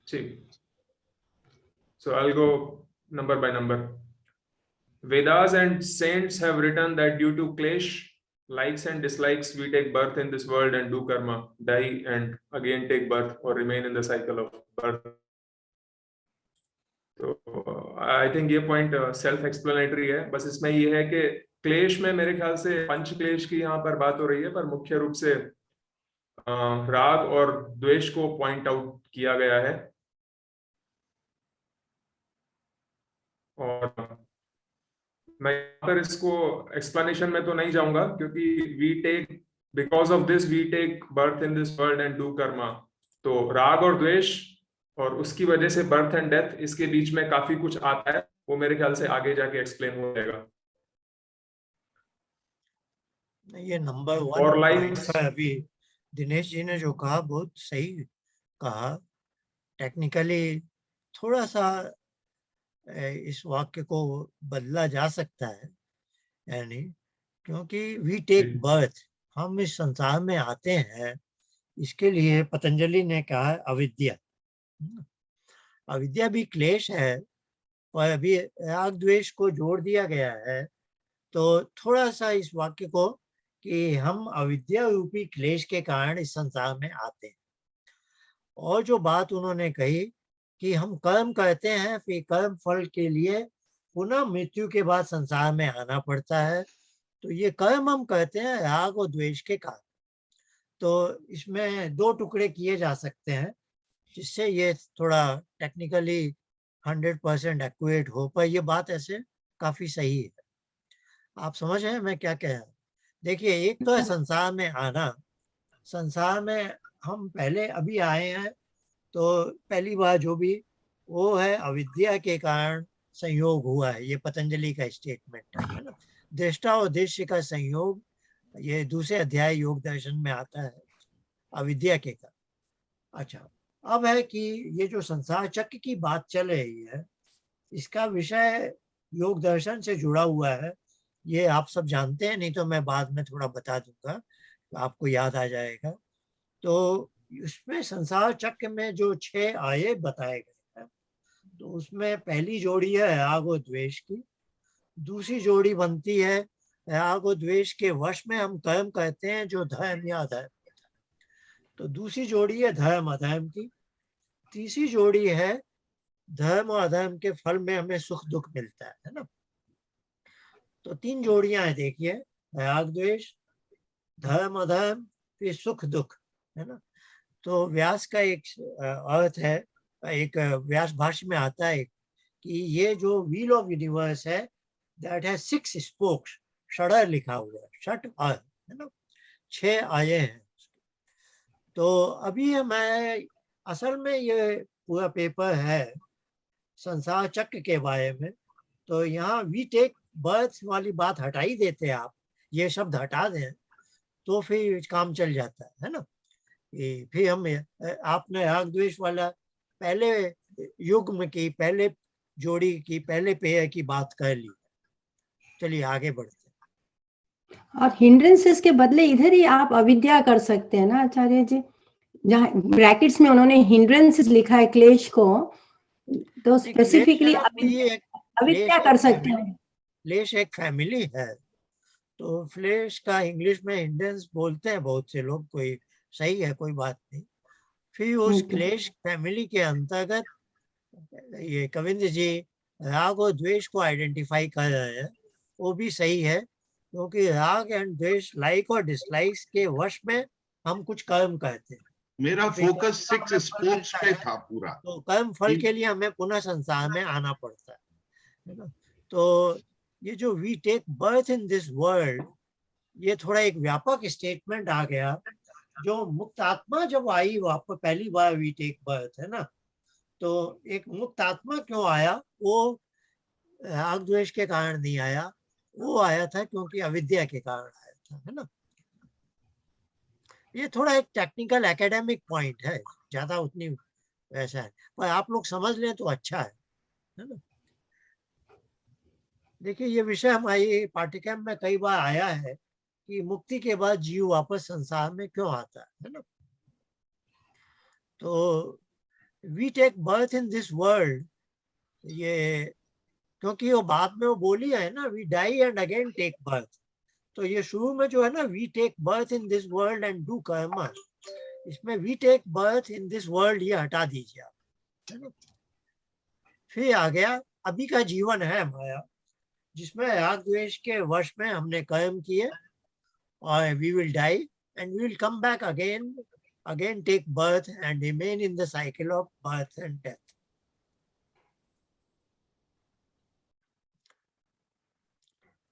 ठीक, so I'll go number by number. Vedas and saints have written that due to klesh, likes and dislikes, we take birth in this world and do karma, die and again take birth or remain in the cycle of birth. तो I think ये point self explanatory है। बस इसमें ये है कि क्लेश में मेरे ख्याल से पंच क्लेश की यहाँ पर बात हो रही है, पर मुख्य रूप से राग और द्वेष को पॉइंट आउट किया गया है। और मैं यहाँ पर इसको एक्सप्लेनेशन में तो नहीं जाऊंगा क्योंकि we take because of this we take birth in this world and do karma. तो राग और द्वेष और उसकी वजह से बर्थ एंड डेथ, इसके बीच में काफी कुछ आता है, वो मेरे ख्याल से आगे जाके एक्सप्लेन हो जाएगा। ये नंबर 1 पॉइंट है, अभी दिनेश जी ने जो कहा बहुत सही कहा। टेक्निकली थोड़ा सा इस वाक्य को बदला जा सकता है, यानी क्योंकि वी टेक बर्थ, हम इस संसार में आते हैं, इसके लिए पतंजलि ने कहा है अविद्या। अविद्या भी क्लेश है, और अभी राग द्वेष को जोड़ दिया गया है। तो थोड़ा सा इस वाक्य को कि हम अविद्या रूपी क्लेश के कारण इस संसार में आते हैं। और जो बात उन्होंने कही कि हम कर्म करते हैं, फिर कर्म फल के लिए पुनः मृत्यु के बाद संसार में आना पड़ता है। तो ये कर्म हम करते हैं राग और द्वेष के कारण। तो इसमें 2 टुकड़े किए जा सकते हैं, जिससे ये थोड़ा टेक्निकली 100% एक्यूरेट हो, पर ये बात ऐसे काफ़ी सही है। आप समझ रहे हैं मैं क्या कह रहा हूँ? देखिए, एक तो है संसार में आना। संसार में हम पहले अभी आए हैं, तो पहली बार जो भी वो है अविद्या के कारण संयोग हुआ है, ये पतंजलि का स्टेटमेंट है ना। दृष्टा और दृश्य का संयोग, ये दूसरे अध्याय योग दर्शन में आता है, अविद्या के कारण। अच्छा, अब है कि ये जो संसार चक्र की बात चल रही है, इसका विषय योग दर्शन से जुड़ा हुआ है। ये आप सब जानते हैं, नहीं तो मैं बाद में थोड़ा बता दूंगा तो आपको याद आ जाएगा। तो उसमें संसार चक्र में जो 6 आये बताए गए हैं, तो उसमें पहली जोड़ी है राग और द्वेष की। दूसरी जोड़ी बनती है राग और द्वेष के वश में हम कर्म करते हैं जो धर्म या अधर्म। तो दूसरी जोड़ी है धर्म अधर्म की। तीसरी जोड़ी है धर्म और अधर्म के फल में हमें सुख दुख मिलता है ना। तो 3 जोड़ियां हैं, देखिए, राग द्वेष, धर्म अधर्म, फिर सुख दुख, है ना। तो व्यास का एक अर्थ है, एक व्यास भाष्य में आता है कि ये जो व्हील ऑफ यूनिवर्स है, दैट हैज 6 स्पोक्स, षडर लिखा हुआ है, षट आय, है ना, 6 आये हैं। तो अभी मैं असल में ये पूरा पेपर है संसार चक्र के बारे में। तो यहाँ वी टेक बर्थ वाली बात हटा ही देते हैं आप, ये शब्द हटा दें तो फिर काम चल जाता है ना। फिर हम आपने राग द्वेष वाला पहले युग्म की, पहले जोड़ी की, पहले पेय की बात कर ली। चलिए आगे बढ़ते हैं। और हिंड्रेंसेस के बदले इधर ही आप अविद्या कर सकते हैं ना आचार्य जी, जहाँ ब्रैकेट्स में उन्होंने हिंड्रेंसेस लिखा है क्लेश को, तो स्पेसिफिकली अविद्या कर सकते हैं। क्लेश एक फैमिली है, तो फ्लेश का इंग्लिश में हिंड्रेंस बोलते हैं बहुत से लोग, कोई सही है, कोई बात नहीं। फिर उस क्लेश फैमिली के अंतर्गत ये कविंद्र जी राग और द्वेष को आइडेंटिफाई कर रहे हैं, वो भी सही है, क्योंकि राग एंड द्वेष, लाइक और डिसलाइक्स के वश में हम कुछ कर्म करते हैं। मेरा फोकस 6 स्पोक्स पे था पूरा। तो कर्म फल के लिए हमें पुनः संसार में आना पड़ता है ना। तो ये जो we take birth in this world, ये थोड़ा एक व्यापक स्टेटमेंट आ गया। जो मुक्त आत्मा जब आई वापस पहली बार वी टेक बर्थ, है ना, तो एक मुक्त आत्मा क्यों आया? वो राग द्वेष के कारण नहीं आया, वो आया था क्योंकि अविद्या के कारण आया था, है ना। ये थोड़ा एक टेक्निकल एकेडमिक पॉइंट है, ज्यादा उतनी वैसा है, पर आप लोग समझ लें तो अच्छा है ना। देखिए, ये विषय हमारे पाठ्यक्रम में कई बार आया है कि मुक्ति के बाद जीव वापस संसार में क्यों आता है ना। तो we take birth in this world, ये क्योंकि वो बाद में वो बोली है ना, we die and again take birth. तो ये शुरू में जो है ना, we take birth in this world and do कर्म, इसमें we take birth in this world ये हटा दीजिए आप, है ना। फिर आ गया अभी का जीवन है हमारा, जिसमें राग द्वेष के वश में हमने कर्म किए, और we will die and we will come back again take birth and remain in the cycle of birth and death.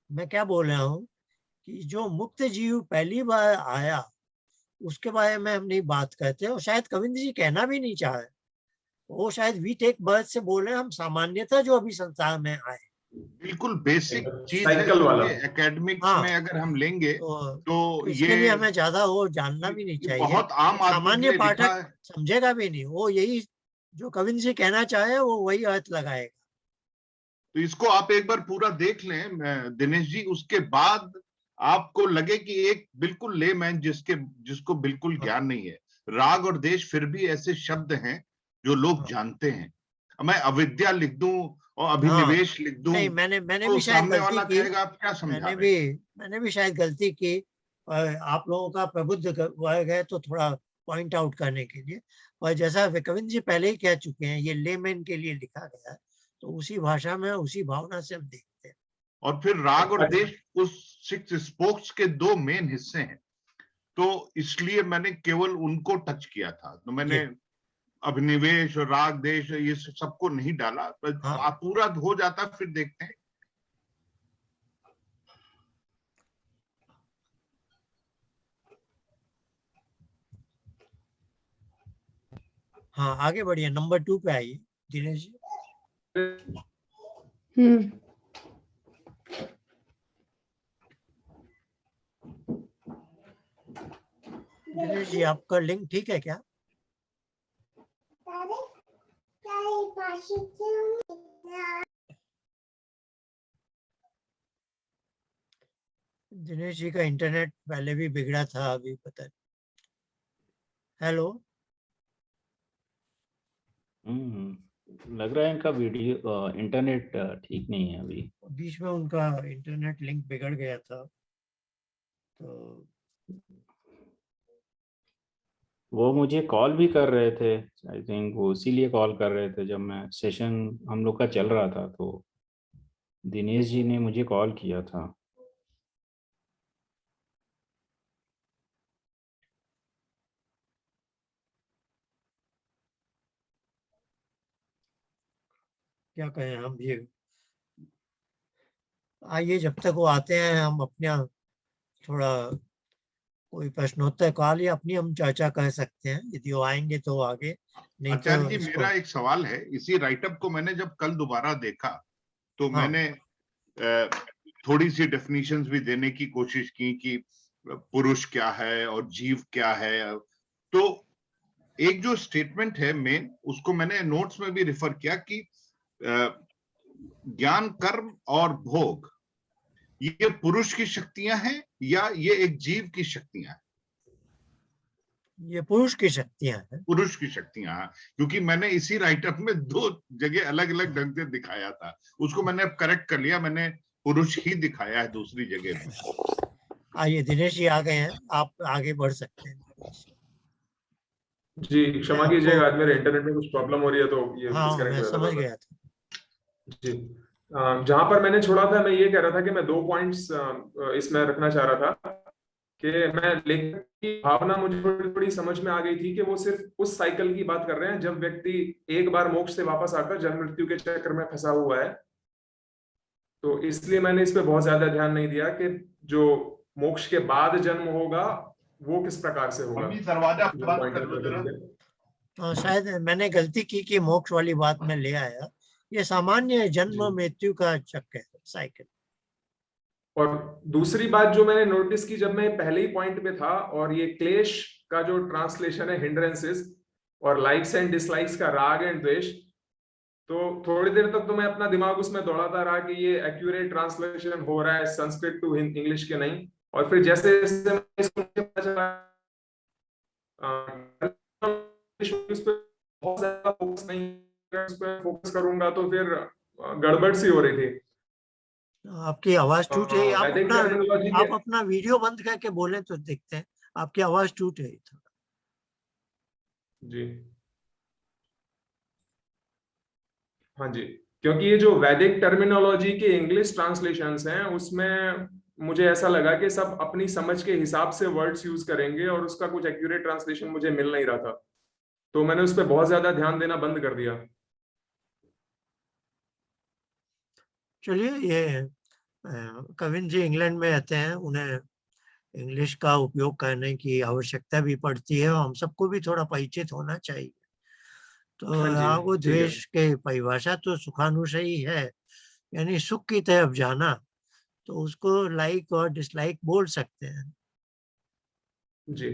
मैं क्या बोल रहा हूँ कि जो मुक्त जीव पहली बार आया उसके बारे में हम नहीं बात करते, और शायद कविंद्र जी कहना भी नहीं चाह रहे, वो शायद वी टेक बर्थ से बोल रहे हैं हम सामान्यतः जो अभी संसार में आए। बिल्कुल बेसिक चीज है, एकेडमिक्स में अगर हम लेंगे तो इसके लिए हमें ज्यादा वो जानना भी नहीं चाहिए, बहुत आम सामान्य पाठक समझेगा भी नहीं, वो यही जो कविंद्र जी कहना चाहे वो वही अर्थ लगाएगा। तो इसको आप एक बार पूरा देख लें दिनेश जी, उसके बाद आपको लगे कि एक बिल्कुल लेमैन जिसको बिल्कुल ज्ञान नहीं है, राग और द्वेष फिर भी ऐसे शब्द हैं जो लोग जानते हैं। मैं अविद्या लिख दूं और अभिनिवेश लिख दूं, नहीं, मैंने तो भी शायद गलती की, कहेगा आप क्या समझा रहे हैं? मैंने भी शायद गलती की, और आप लोगों का प्रबुद्ध वर्ग है तो थोड़ा पॉइंट आउट करने के लिए। और जैसा विकविंद जी पहले ही कह चुके हैं, ये लेमैन के लिए लिखा गया है, तो उसी भाषा में उसी भावना से हम देखते हैं। और फिर राग और देश उस 6 स्पोक्स के 2 मेन हिस्से हैं, तो इसलिए मैंने केवल उनको टच किया था। तो मैंने अभिनिवेश और राग देश ये सबको नहीं डाला। हाँ। पूरा हो जाता फिर देखते हैं। हाँ, आगे बढ़िए, नंबर 2 पे आइए दिनेश जी। दिनेश जी, आपका लिंक ठीक है क्या? दिनेश जी का इंटरनेट पहले भी बिगड़ा था, अभी पता नहीं। हेलो, लग रहा है इनका वीडियो इंटरनेट ठीक नहीं है अभी। बीच में उनका इंटरनेट लिंक बिगड़ गया था, तो वो मुझे कॉल भी कर रहे थे, आई थिंक वो इसीलिए कॉल कर रहे थे। जब मैं सेशन हम लोग का चल रहा था तो दिनेश जी ने मुझे कॉल किया था। क्या कहें हम ये। आइए, जब तक वो आते हैं हम अपना थोड़ा कोई प्रश्नोत्तर काल या अपनी हम चर्चा कर सकते हैं, यदि वो आएंगे तो आगे, नहीं आचार्य तो जी, इसको। मेरा एक सवाल है। इसी राइटअप को मैंने जब कल दोबारा देखा तो हाँ। मैंने थोड़ी सी डेफिनेशंस भी देने की कोशिश की कि पुरुष क्या है और जीव क्या है। तो एक जो स्टेटमेंट है मेन, उसको मैंने नोट्स में भी रेफर किया कि ज्ञान, कर्म और भोग ये पुरुष की शक्तियां हैं या ये एक जीव की शक्तियां हैं? ये पुरुष की शक्तियां हैं। पुरुष की शक्तियां हैं, क्योंकि मैंने इसी राइटअप में 2 जगह अलग अलग ढंग से दिखाया था। उसको मैंने अब करेक्ट कर लिया, मैंने पुरुष ही दिखाया है दूसरी जगह में। आइए, दिनेश जी आ गए हैं, आप आगे बढ़ सकते हैं। जी, क्षमा कीजिएगा, आज मेरे इंटरनेट में कुछ प्रॉब्लम हो रही है तो ये हाँ, डिस्कनेक्ट मैं हो समझ जाता है। गया था। जी, जहां पर मैंने छोड़ा था, मैं ये कह रहा था कि मैं 2 पॉइंट्स इसमें रखना चाह रहा था कि मैं लेखक की भावना मुझे थोड़ी समझ में आ गई थी कि वो सिर्फ उस साइकिल की बात कर रहे हैं जब व्यक्ति एक बार मोक्ष से वापस आकर जन्म मृत्यु के चक्र में फंसा हुआ है। तो इसलिए मैंने इस पे बहुत ज्यादा ध्यान नहीं दिया कि जो मोक्ष के बाद जन्म होगा वो किस प्रकार से होगा। दरवाजा बंद कर दो जरा। तो शायद मैंने गलती की कि मोक्ष वाली बात में ले आया। ये सामान्य जन्म मृत्यु का चक्र है, साइकिल। और दूसरी बात जो मैंने नोटिस की जब मैं पहले ही पॉइंट पे था, और ये क्लेश का जो ट्रांसलेशन है हिंड्रेंसेस और लाइक्स एंड डिसलाइक्स का राग एंड द्वेष, तो थोड़ी देर तक तो मैं अपना दिमाग उसमें दौड़ाता रहा कि ये एक्यूरेट ट्रांसलेशन हो रहा है संस्कृत टू इंग्लिश के नहीं। और फिर जैसे जैसे मैं इसको पता चला उस पे बहुत ज्यादा फोकस नहीं, उस पे फोकस करूंगा तो फिर गड़बड़ सी हो रही थी। आपकी आवाज टूट रही है। वैदिक आप अपना वीडियो बंद करके बोले तो देखते हैं। आपकी आवाज टूट रही थी। जी, हाँ जी, क्योंकि ये जो वैदिक टर्मिनोलॉजी के इंग्लिश ट्रांसलेशंस हैं उसमें मुझे ऐसा लगा कि सब अपनी समझ के हिसाब से वर्ड्स यूज करेंगे और उसका कुछ एक्यूरेट ट्रांसलेशन मुझे मिल नहीं रहा था, तो मैंने उस पर बहुत ज्यादा ध्यान देना बंद कर दिया। चलिए, ये कविन जी इंग्लैंड में रहते हैं, उन्हें इंग्लिश का उपयोग करने की आवश्यकता भी पड़ती है, हम सबको भी थोड़ा परिचित होना चाहिए। तो राग और द्वेष के परिभाषा तो सुखानुशयी है, यानी सुख की तरफ जाना, तो उसको लाइक और डिसलाइक बोल सकते हैं। जी,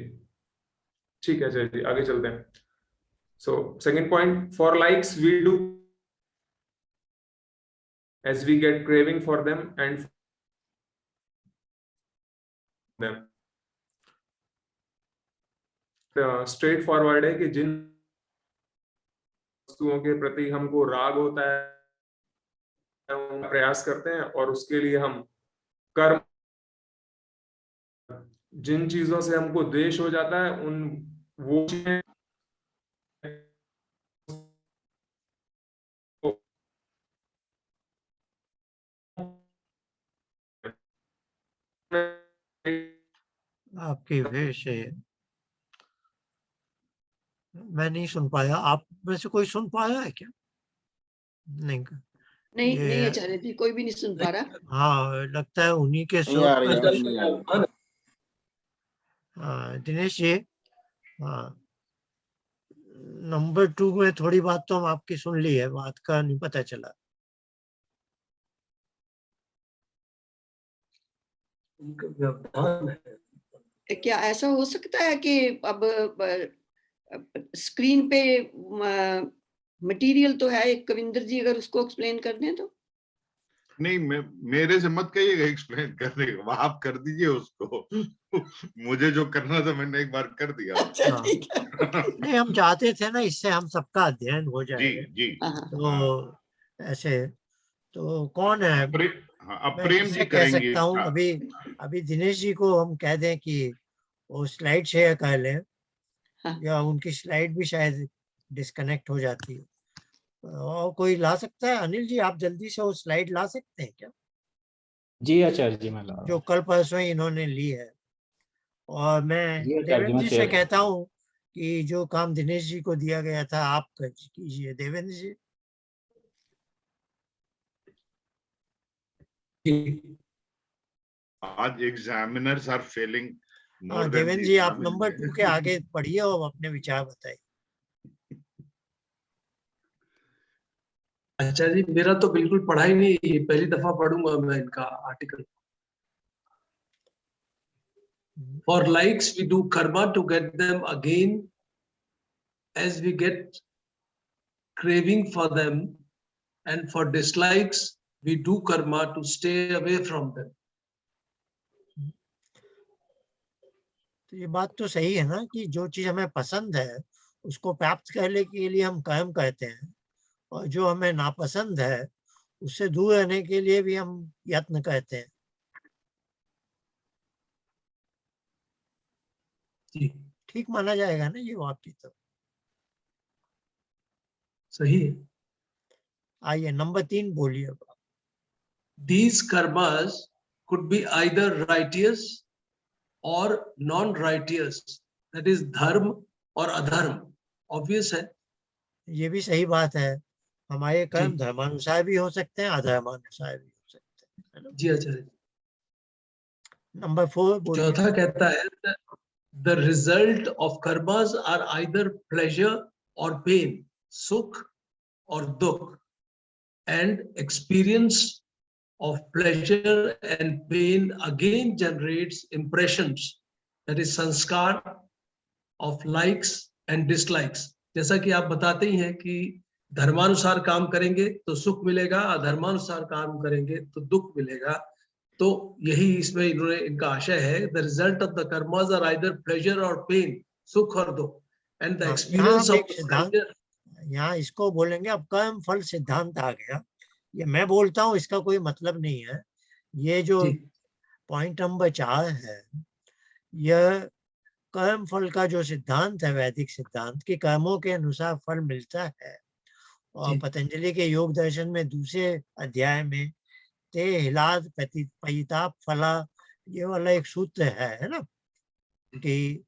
ठीक है जी, आगे चलते हैं। So second point, for likes we do as we get craving for them and them। Straightforward है कि जिन वस्तुओं के प्रति हमको राग होता है प्रयास करते हैं और उसके लिए हम कर्म, जिन चीजों से हमको द्वेष हो जाता है उन वो आपकी वेश है, मैं नहीं सुन पाया। आप में से कोई सुन पाया है क्या? नहीं। नहीं नहीं ये आचार्य जी, कोई भी नहीं सुन पा रहा। हाँ, लगता है उन्हीं के नहीं आ रही, स्वर। अभी नहीं आ रही। हाँ, दिनेश जी, हाँ, नंबर 2 में थोड़ी बात तो हम आपकी सुन ली है, बात का नहीं पता चला। क्या ऐसा हो सकता है कि अब स्क्रीन पे मटेरियल तो है एक, कविंदर जी अगर उसको एक्सप्लेन कर दें तो। नहीं, मेरे से मत कहिएगा एक्सप्लेन करने को, आप कर दीजिए उसको। मुझे जो करना था मैंने एक बार कर दिया। अच्छा हाँ। ठीक है। नहीं, हम चाहते थे ना, इससे हम सबका अध्ययन हो जी जाए। जी। तो ऐसे तो कौन है, अब मैं प्रेम किससे जी कह करेंगे। सकता हूँ? अभी अभी दिनेश जी को हम कह दें कि वो स्लाइड शेयर कर लें, हाँ। या उनकी स्लाइड भी शायद डिस्कनेक्ट हो जाती है। और कोई ला सकता है? अनिल जी, आप जल्दी से वो स्लाइड ला सकते हैं क्या, जी आचार्य जी, मैं ला रहा जो हूँ। कल परसों ही इन्होंने ली है? और मैं जी आचार्य जी, देवेंद्र मैं जी से शेयर। कहता हूँ कि जो काम दिनेश जी को दिया गया था आप कीजिए, देवेंद्र जी। आज एग्जामिनर्स आर फेलिंग हाँ, मोर देन देवेंद्र द जी, आप नंबर 2 के एग्जामिनेशन। आगे पढ़िए और अपने विचार बताइए। अच्छा जी, मेरा तो बिल्कुल पढ़ा ही नहीं, ये पहली दफा पढ़ूंगा मैं इनका article. For likes we do karma to get them again, as we get craving for them, and for dislikes we do karma to stay away from them. तो ये बात तो सही है ना, कि जो चीज हमें पसंद है उसको प्राप्त करने के लिए हम कर्म कहते हैं, और जो हमें नापसंद है उससे दूर रहने के लिए भी हम यत्न कहते हैं। जी, ठीक माना जाएगा ना ये वाक्य? तो सही है। आइए नंबर 3 बोलिए। These karmas could be either righteous or non-righteous, that is dharma और अधर्म। ऑब्वियस है। ये भी सही बात है, हमारे कर्म जी। धर्मानुसार भी हो सकते हैं, अधर्मानुसार भी हो सकते हैं, है ना? जी आचार्य। नंबर 4 बोलिए। चौथा कहता है the result of karmas are either pleasure or pain, sukh or dukh, and experience of pleasure and pain again generates impressions, that is sanskar of likes and dislikes. जैसा कि आप बताते ही हैं कि धर्मानुसार काम करेंगे तो सुख मिलेगा, अधर्मानुसार काम करेंगे तो दुख मिलेगा। तो यही इसमें इन्होंने इनका आशय है, the result of the karmas are either pleasure और पेन, सुख और दुख, एंड द यहाँ एक्सपीरियंस हम ऑफ एक सिद्धांत, यहाँ इसको बोलेंगे, अब कर्म फल सिद्धांत आ गया। ये मैं बोलता हूँ, इसका कोई मतलब नहीं है। ये जो पॉइंट नंबर 4 है, यह कर्म फल का जो सिद्धांत है, वैदिक सिद्धांत, कि कर्मों के अनुसार फल मिलता है। और पतंजलि के योग दर्शन में दूसरे अध्याय में ते हिलाद पयिता फला, ये वाला एक सूत्र है ना, कि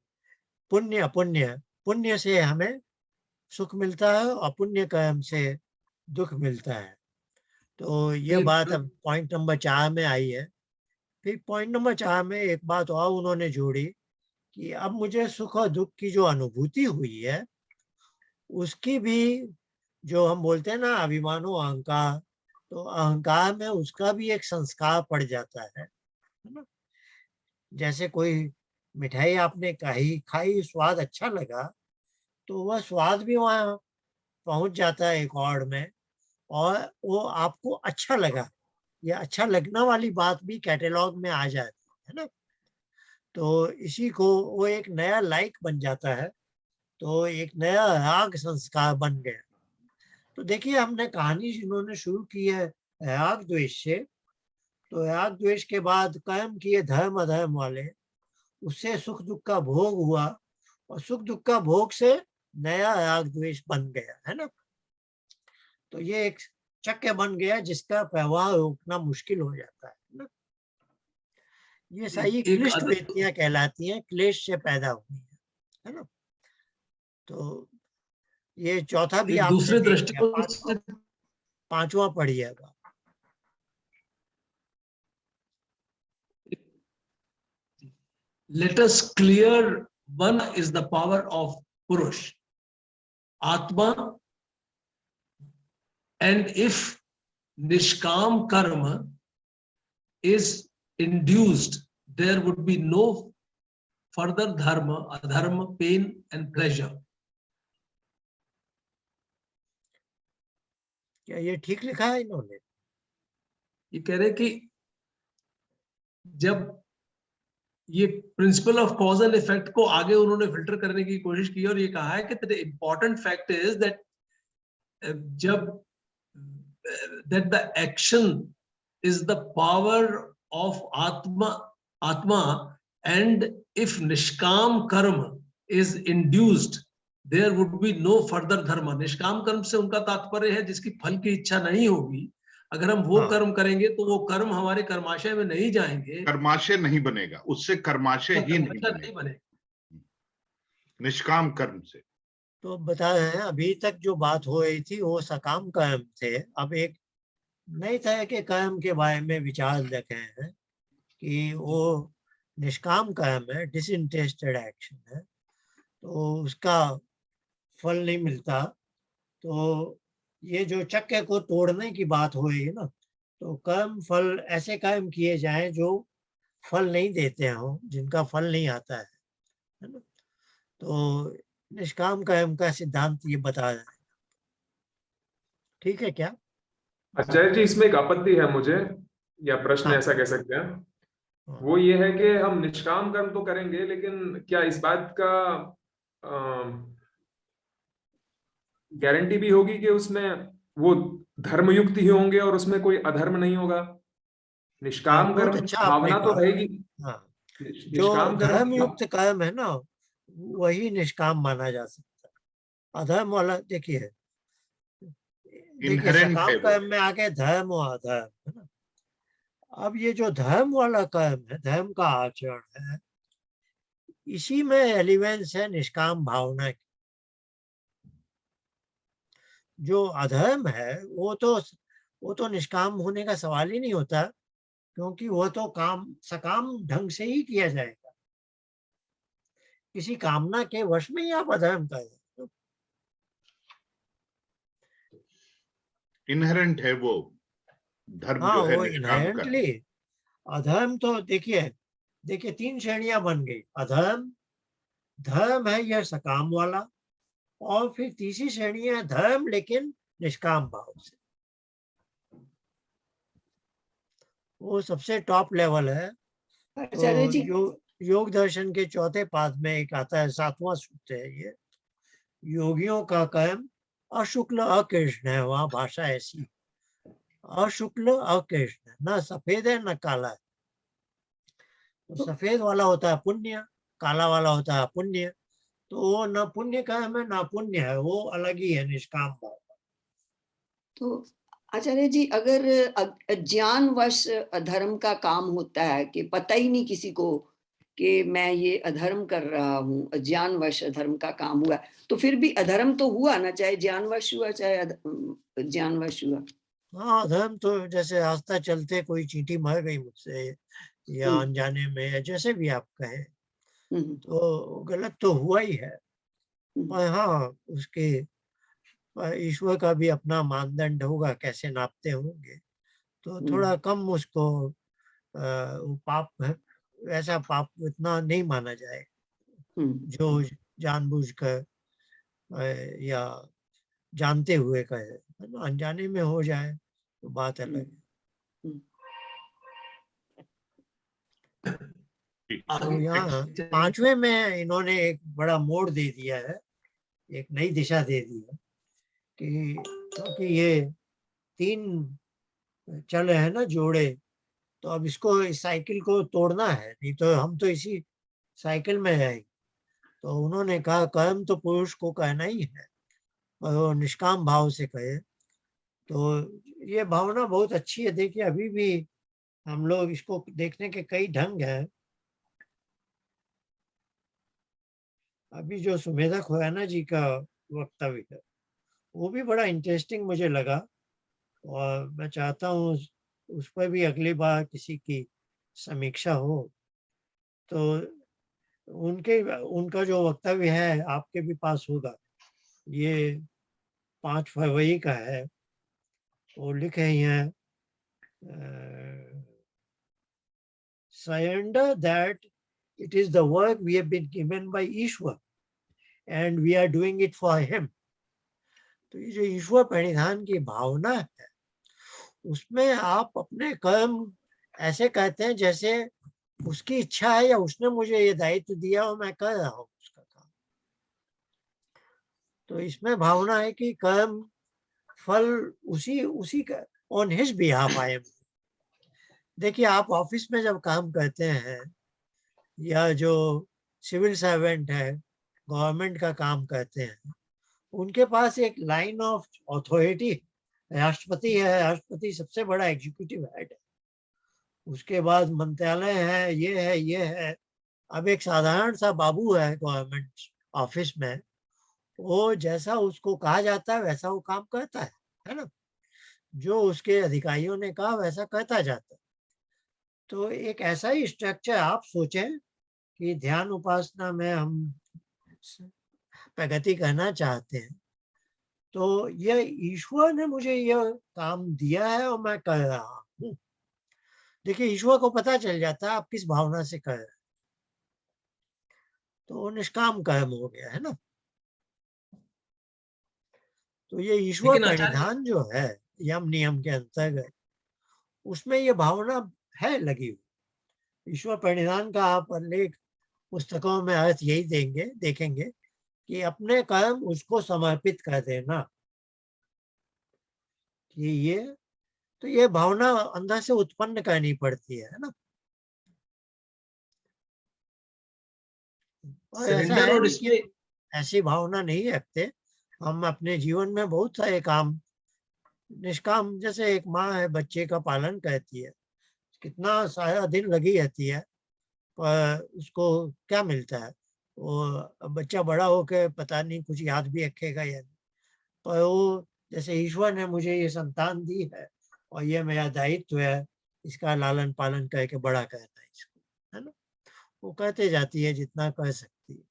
पुण्य अपुण्य, पुण्य से हमें सुख मिलता है, अपुण्य कर्म से दुख मिलता है। तो ये बात अब पॉइंट नंबर 4 में आई है। फिर पॉइंट नंबर 4 में एक बात और उन्होंने जोड़ी, कि अब मुझे सुख और दुख की जो अनुभूति हुई है, उसकी भी, जो हम बोलते हैं ना अभिमानो अहंकार, तो अहंकार में उसका भी एक संस्कार पड़ जाता है ना? जैसे कोई मिठाई आपने खाई, स्वाद अच्छा लगा, तो वह स्वाद भी वहां पहुंच जाता है एक और में, और वो आपको अच्छा लगा, ये अच्छा लगना वाली बात भी कैटलॉग में आ जाती है ना? तो इसी को वो एक नया लाइक बन जाता है, तो एक नया राग संस्कार बन गया। तो देखिए, हमने कहानी जिन्होंने शुरू की है राग द्वेष से, तो राग द्वेष के बाद कर्म किए धर्म अधर्म वाले, उससे सुख दुख का भोग हुआ, और सुख दुख का भोग से नया राग द्वेष बन गया, है ना। तो ये एक चक्र बन गया जिसका प्रवाह रोकना मुश्किल हो जाता है ना। ये सही क्लिष्ट वृत्तियां कहलाती हैं, क्लेश से पैदा हुई है ना। तो ये चौथा भी आपने दूसरे देख लिया, दृष्टिकोण से पांचवा पढ़िएगा। let us clear one is the power of Purush, Atma, and if Nishkam karma is induced, there would be no further dharma, adharma, pain and pleasure. क्या ये ठीक लिखा है इन्होंने? ये कह रहे कि जब ये principle of cause and effect को आगे उन्होंने फिल्टर करने की कोशिश की और ये कहा है कि the important fact is that जब that the action is the power of atma and if nishkam karma is induced there would be no further dharma. निष्काम कर्म से उनका तात्पर्य है जिसकी फल की इच्छा नहीं होगी। अगर हम वो कर्म करेंगे तो वो कर्म हमारे कर्माशय में नहीं जाएंगे, कर्माशय नहीं बनेगा, उससे कर्माशय ही नहीं बनेगा, निष्काम कर्म से। तो बता रहे हैं अभी तक जो बात हो रही थी वो सकाम कर्म थे। अब एक नई तरह के कर्म के बारे में विचार रखे हैं कि वो निष्काम कर्म है, डिसइंटरेस्टेड एक्शन है, तो उसका फल नहीं मिलता। तो ये जो चक्र को तोड़ने की बात हो रही है ना, तो कर्म फल ऐसे कर्म किए जाएं जो फल नहीं देते हों, जिनका फल नहीं आता है ना। तो निष्काम कर्म का सिद्धांत ये बता रहा है। ठीक है क्या? आचार्य जी, इसमें एक आपत्ति है मुझे, या प्रश्न ऐसा कह सकते हैं। वो ये है कि हम निष्काम कर्म तो करेंगे, लेकिन क्या इस बात का गारंटी भी होगी कि उसमें वो धर्मयुक्त ही होंगे और उसमें कोई अधर्म नहीं होगा? निष्काम कर्म भावना तो रहेगी। जो धर्मयुक्त कर्म है ना, वही निष्काम माना जा सकता है। अधर्म वाला देखिए सकाम कर्म में आके धर्म और अधर्म है ना। अब ये जो धर्म वाला कर्म है, धर्म का आचरण है, इसी में एलिमेंट्स है निष्काम भावना की। जो अधर्म है वो तो निष्काम होने का सवाल ही नहीं होता, क्योंकि वो तो काम सकाम ढंग से ही किया जाएगा। किसी कामना के वश में ही आप अधर्म कर रहे हो। इनहेरेंट है वो धर्म जो है वो इनहेरेंटली। अधर्म तो देखिए 3 श्रेणियां बन गई। अधर्म, धर्म है यह सकाम वाला, और फिर तीसरी श्रेणी है धर्म लेकिन निष्काम भाव से। वो सबसे टॉप लेवल है। तो योग दर्शन के चौथे पाद में एक आता है, 7वां सूत्र है ये, योगियों का कर्म अशुक्ल अकृष्ण है। वहां भाषा ऐसी, अशुक्ल अकृष्ण, न सफेद है न काला है। तो सफेद वाला होता है पुण्य, काला वाला होता है पुण्य। तो वो न पुण्य कर्म है न पुण्य है, वो अलग ही है, निष्काम भाव। तो आचार्य जी, अगर अज्ञानवश अधर्म का काम होता है कि पता ही नहीं किसी को कि मैं ये अधर्म कर रहा हूँ, अज्ञानवश अधर्म का काम हुआ, तो फिर भी अधर्म तो हुआ ना, चाहे ज्ञानवश हुआ चाहे अज्ञानवश हुआ। हाँ, अधर्म तो जैसे रास्ता चलते कोई चींटी मर गई मुझसे, या अनजाने में, या जैसे भी आप कहें, तो गलत तो हुआ ही है। पर हाँ, उसके ईश्वर का भी अपना मानदंड होगा, कैसे नापते होंगे। तो थोड़ा कम उसको पाप है, ऐसा पाप इतना नहीं माना जाए जो जानबूझकर या जानते हुए कहे, अनजाने में हो जाए तो बात अलग है। तो यहाँ 5वें में इन्होंने एक बड़ा मोड़ दे दिया है, एक नई दिशा दे दी है कि क्योंकि ये 3 चल रहे हैं ना जोड़े, तो अब इसको, इस साइकिल को तोड़ना है, नहीं तो हम तो इसी साइकिल में रहेंगे। तो उन्होंने कहा कर्म तो पुरुष को कहना ही है, और वो निष्काम भाव से कहे। तो ये भावना बहुत अच्छी है। देखिए अभी भी हम लोग इसको देखने के कई ढंग हैं। अभी जो सुमेधा खुराना जी का वक्तव्य है वो भी बड़ा इंटरेस्टिंग मुझे लगा, और मैं चाहता हूँ उस पर भी अगली बार किसी की समीक्षा हो। तो उनका जो वक्तव्य है आपके भी पास होगा, ये 5 फरवरी का है। वो लिखे हैं surrender that it is the work we have been given by Ishwar and we are doing it for him। तो ये जो ईश्वर परिधान की भावना है उसमें आप अपने कर्म ऐसे कहते हैं जैसे उसकी इच्छा है या उसने मुझे ये दायित्व दिया और मैं कर रहा हूँ उसका काम। तो इसमें भावना है कि कर्म फल उसी का on his behalf I am. देखिए आप ऑफिस में जब काम करते हैं या जो सिविल सर्वेंट है गवर्नमेंट का काम करते हैं, उनके पास एक लाइन ऑफ अथॉरिटी राष्ट्रपति है। राष्ट्रपति सबसे बड़ा एग्जीक्यूटिव हेड है, उसके बाद मंत्रालय है, ये है। अब एक साधारण सा बाबू है गवर्नमेंट ऑफिस में, वो जैसा उसको कहा जाता है वैसा वो काम करता है ना। जो उसके अधिकारियों ने कहा वैसा करता जाता है। तो एक ऐसा ही स्ट्रक्चर आप सोचें कि ध्यान उपासना में हम प्रगति करना चाहते हैं, तो यह ईश्वर ने मुझे यह काम दिया है और मैं कर रहा हूँ। देखिए ईश्वर को पता चल जाता है आप किस भावना से कर रहे हैं, तो निष्काम कर्म हो गया है ना। तो ये ईश्वर लेकिन आचार्य परिधान जो है यम नियम के अंतर्गत, उसमें ये भावना है लगी हुई। ईश्वर परिधान का आप अनेक पुस्तकों में अर्थ यही देखेंगे कि अपने कर्म उसको समर्पित कर देना। कि ये भावना अंदर से उत्पन्न करनी पड़ती है ना। और ऐसा सरेंडर है और नहीं इसमें कि ऐसी भावना नहीं रखते। हम अपने जीवन में बहुत सारे काम निष्काम, जैसे एक माँ है बच्चे का पालन करती है, कितना सारा दिन लगी रहती है, पर उसको क्या मिलता है? वो बच्चा बड़ा होकर पता नहीं कुछ याद भी रखेगा या नहीं, पर वो जैसे ईश्वर ने मुझे ये संतान दी है और ये मेरा दायित्व है इसका लालन पालन करके बड़ा करना है इसको, है ना। वो कहते जाती है जितना कर सकती है।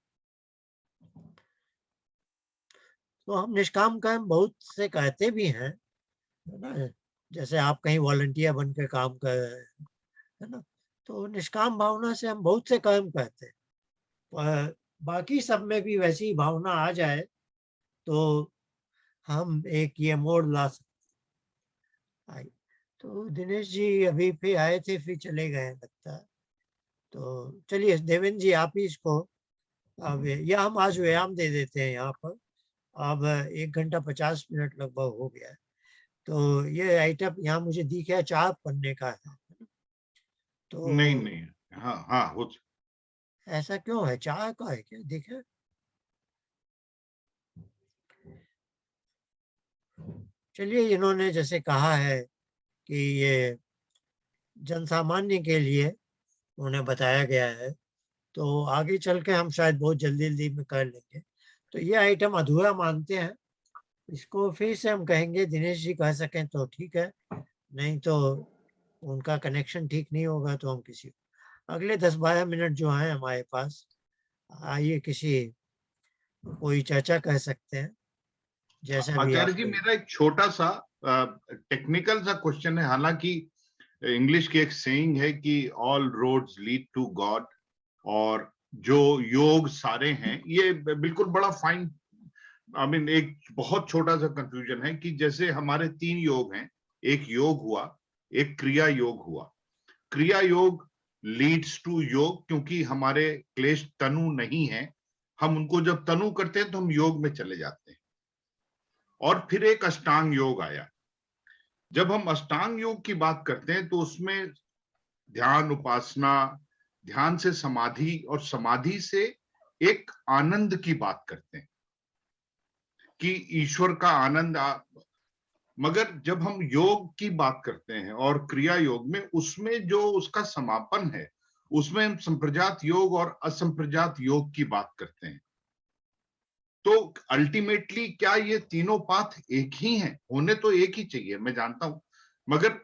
तो हम निष्काम काम बहुत से कहते भी हैं, है ना। जैसे आप कहीं वॉलंटियर बनकर काम कर रहे हैं, है ना। तो निष्काम भावना से हम बहुत से काम करते हैं, पर बाकी सब में भी वैसी भावना आ जाए तो हम एक ये मोड़ ला सकते। तो दिनेश जी अभी फिर आए थे फिर चले गए लगता है। तो चलिए देवेंद्र जी आप ही इसको अब, या हम आज व्यायाम दे देते हैं यहाँ पर। अब 1 घंटा 50 मिनट लगभग हो गया है। तो ये आइटम यहाँ मुझे दिख है 4 पन्ने का है। तो नहीं, हाँ हाँ हो। ऐसा क्यों है? 4 का है क्या? देखे चलिए, इन्होंने जैसे कहा है कि ये जनसामान्य के लिए उन्हें बताया गया है, तो आगे चल के हम शायद बहुत जल्दी जल्दी में कर लेंगे। तो ये आइटम अधूरा मानते हैं, इसको फिर से हम कहेंगे। दिनेश जी कह सकें तो ठीक है, नहीं तो उनका कनेक्शन ठीक नहीं होगा तो हम किसी अगले 10-12 मिनट जो है हमारे पास, आइए कोई चर्चा कर सकते हैं जैसा भी आचार्य आप। जी मेरा एक छोटा सा टेक्निकल सा क्वेश्चन है। हालांकि इंग्लिश की एक सेइंग है कि all roads lead to God, और जो योग सारे हैं ये बिल्कुल बड़ा फाइन। आई मीन एक बहुत छोटा सा कंफ्यूजन है कि जैसे हमारे 3 योग हैं, एक योग हुआ, एक क्रिया योग हुआ। क्रिया योग लीड्स टू योग, क्योंकि हमारे क्लेश तनु नहीं है, हम उनको जब तनु करते हैं तो हम योग में चले जाते हैं। और फिर एक अष्टांग योग आया। जब हम अष्टांग योग की बात करते हैं तो उसमें ध्यान उपासना, ध्यान से समाधि और समाधि से एक आनंद की बात करते हैं कि ईश्वर का आनंद मगर जब हम योग की बात करते हैं और क्रिया योग में, उसमें जो उसका समापन है, उसमें हम संप्रजात योग और असंप्रजात योग की बात करते हैं। तो अल्टीमेटली क्या ये तीनों पाथ एक ही हैं? होने तो एक ही चाहिए, मैं जानता हूं, मगर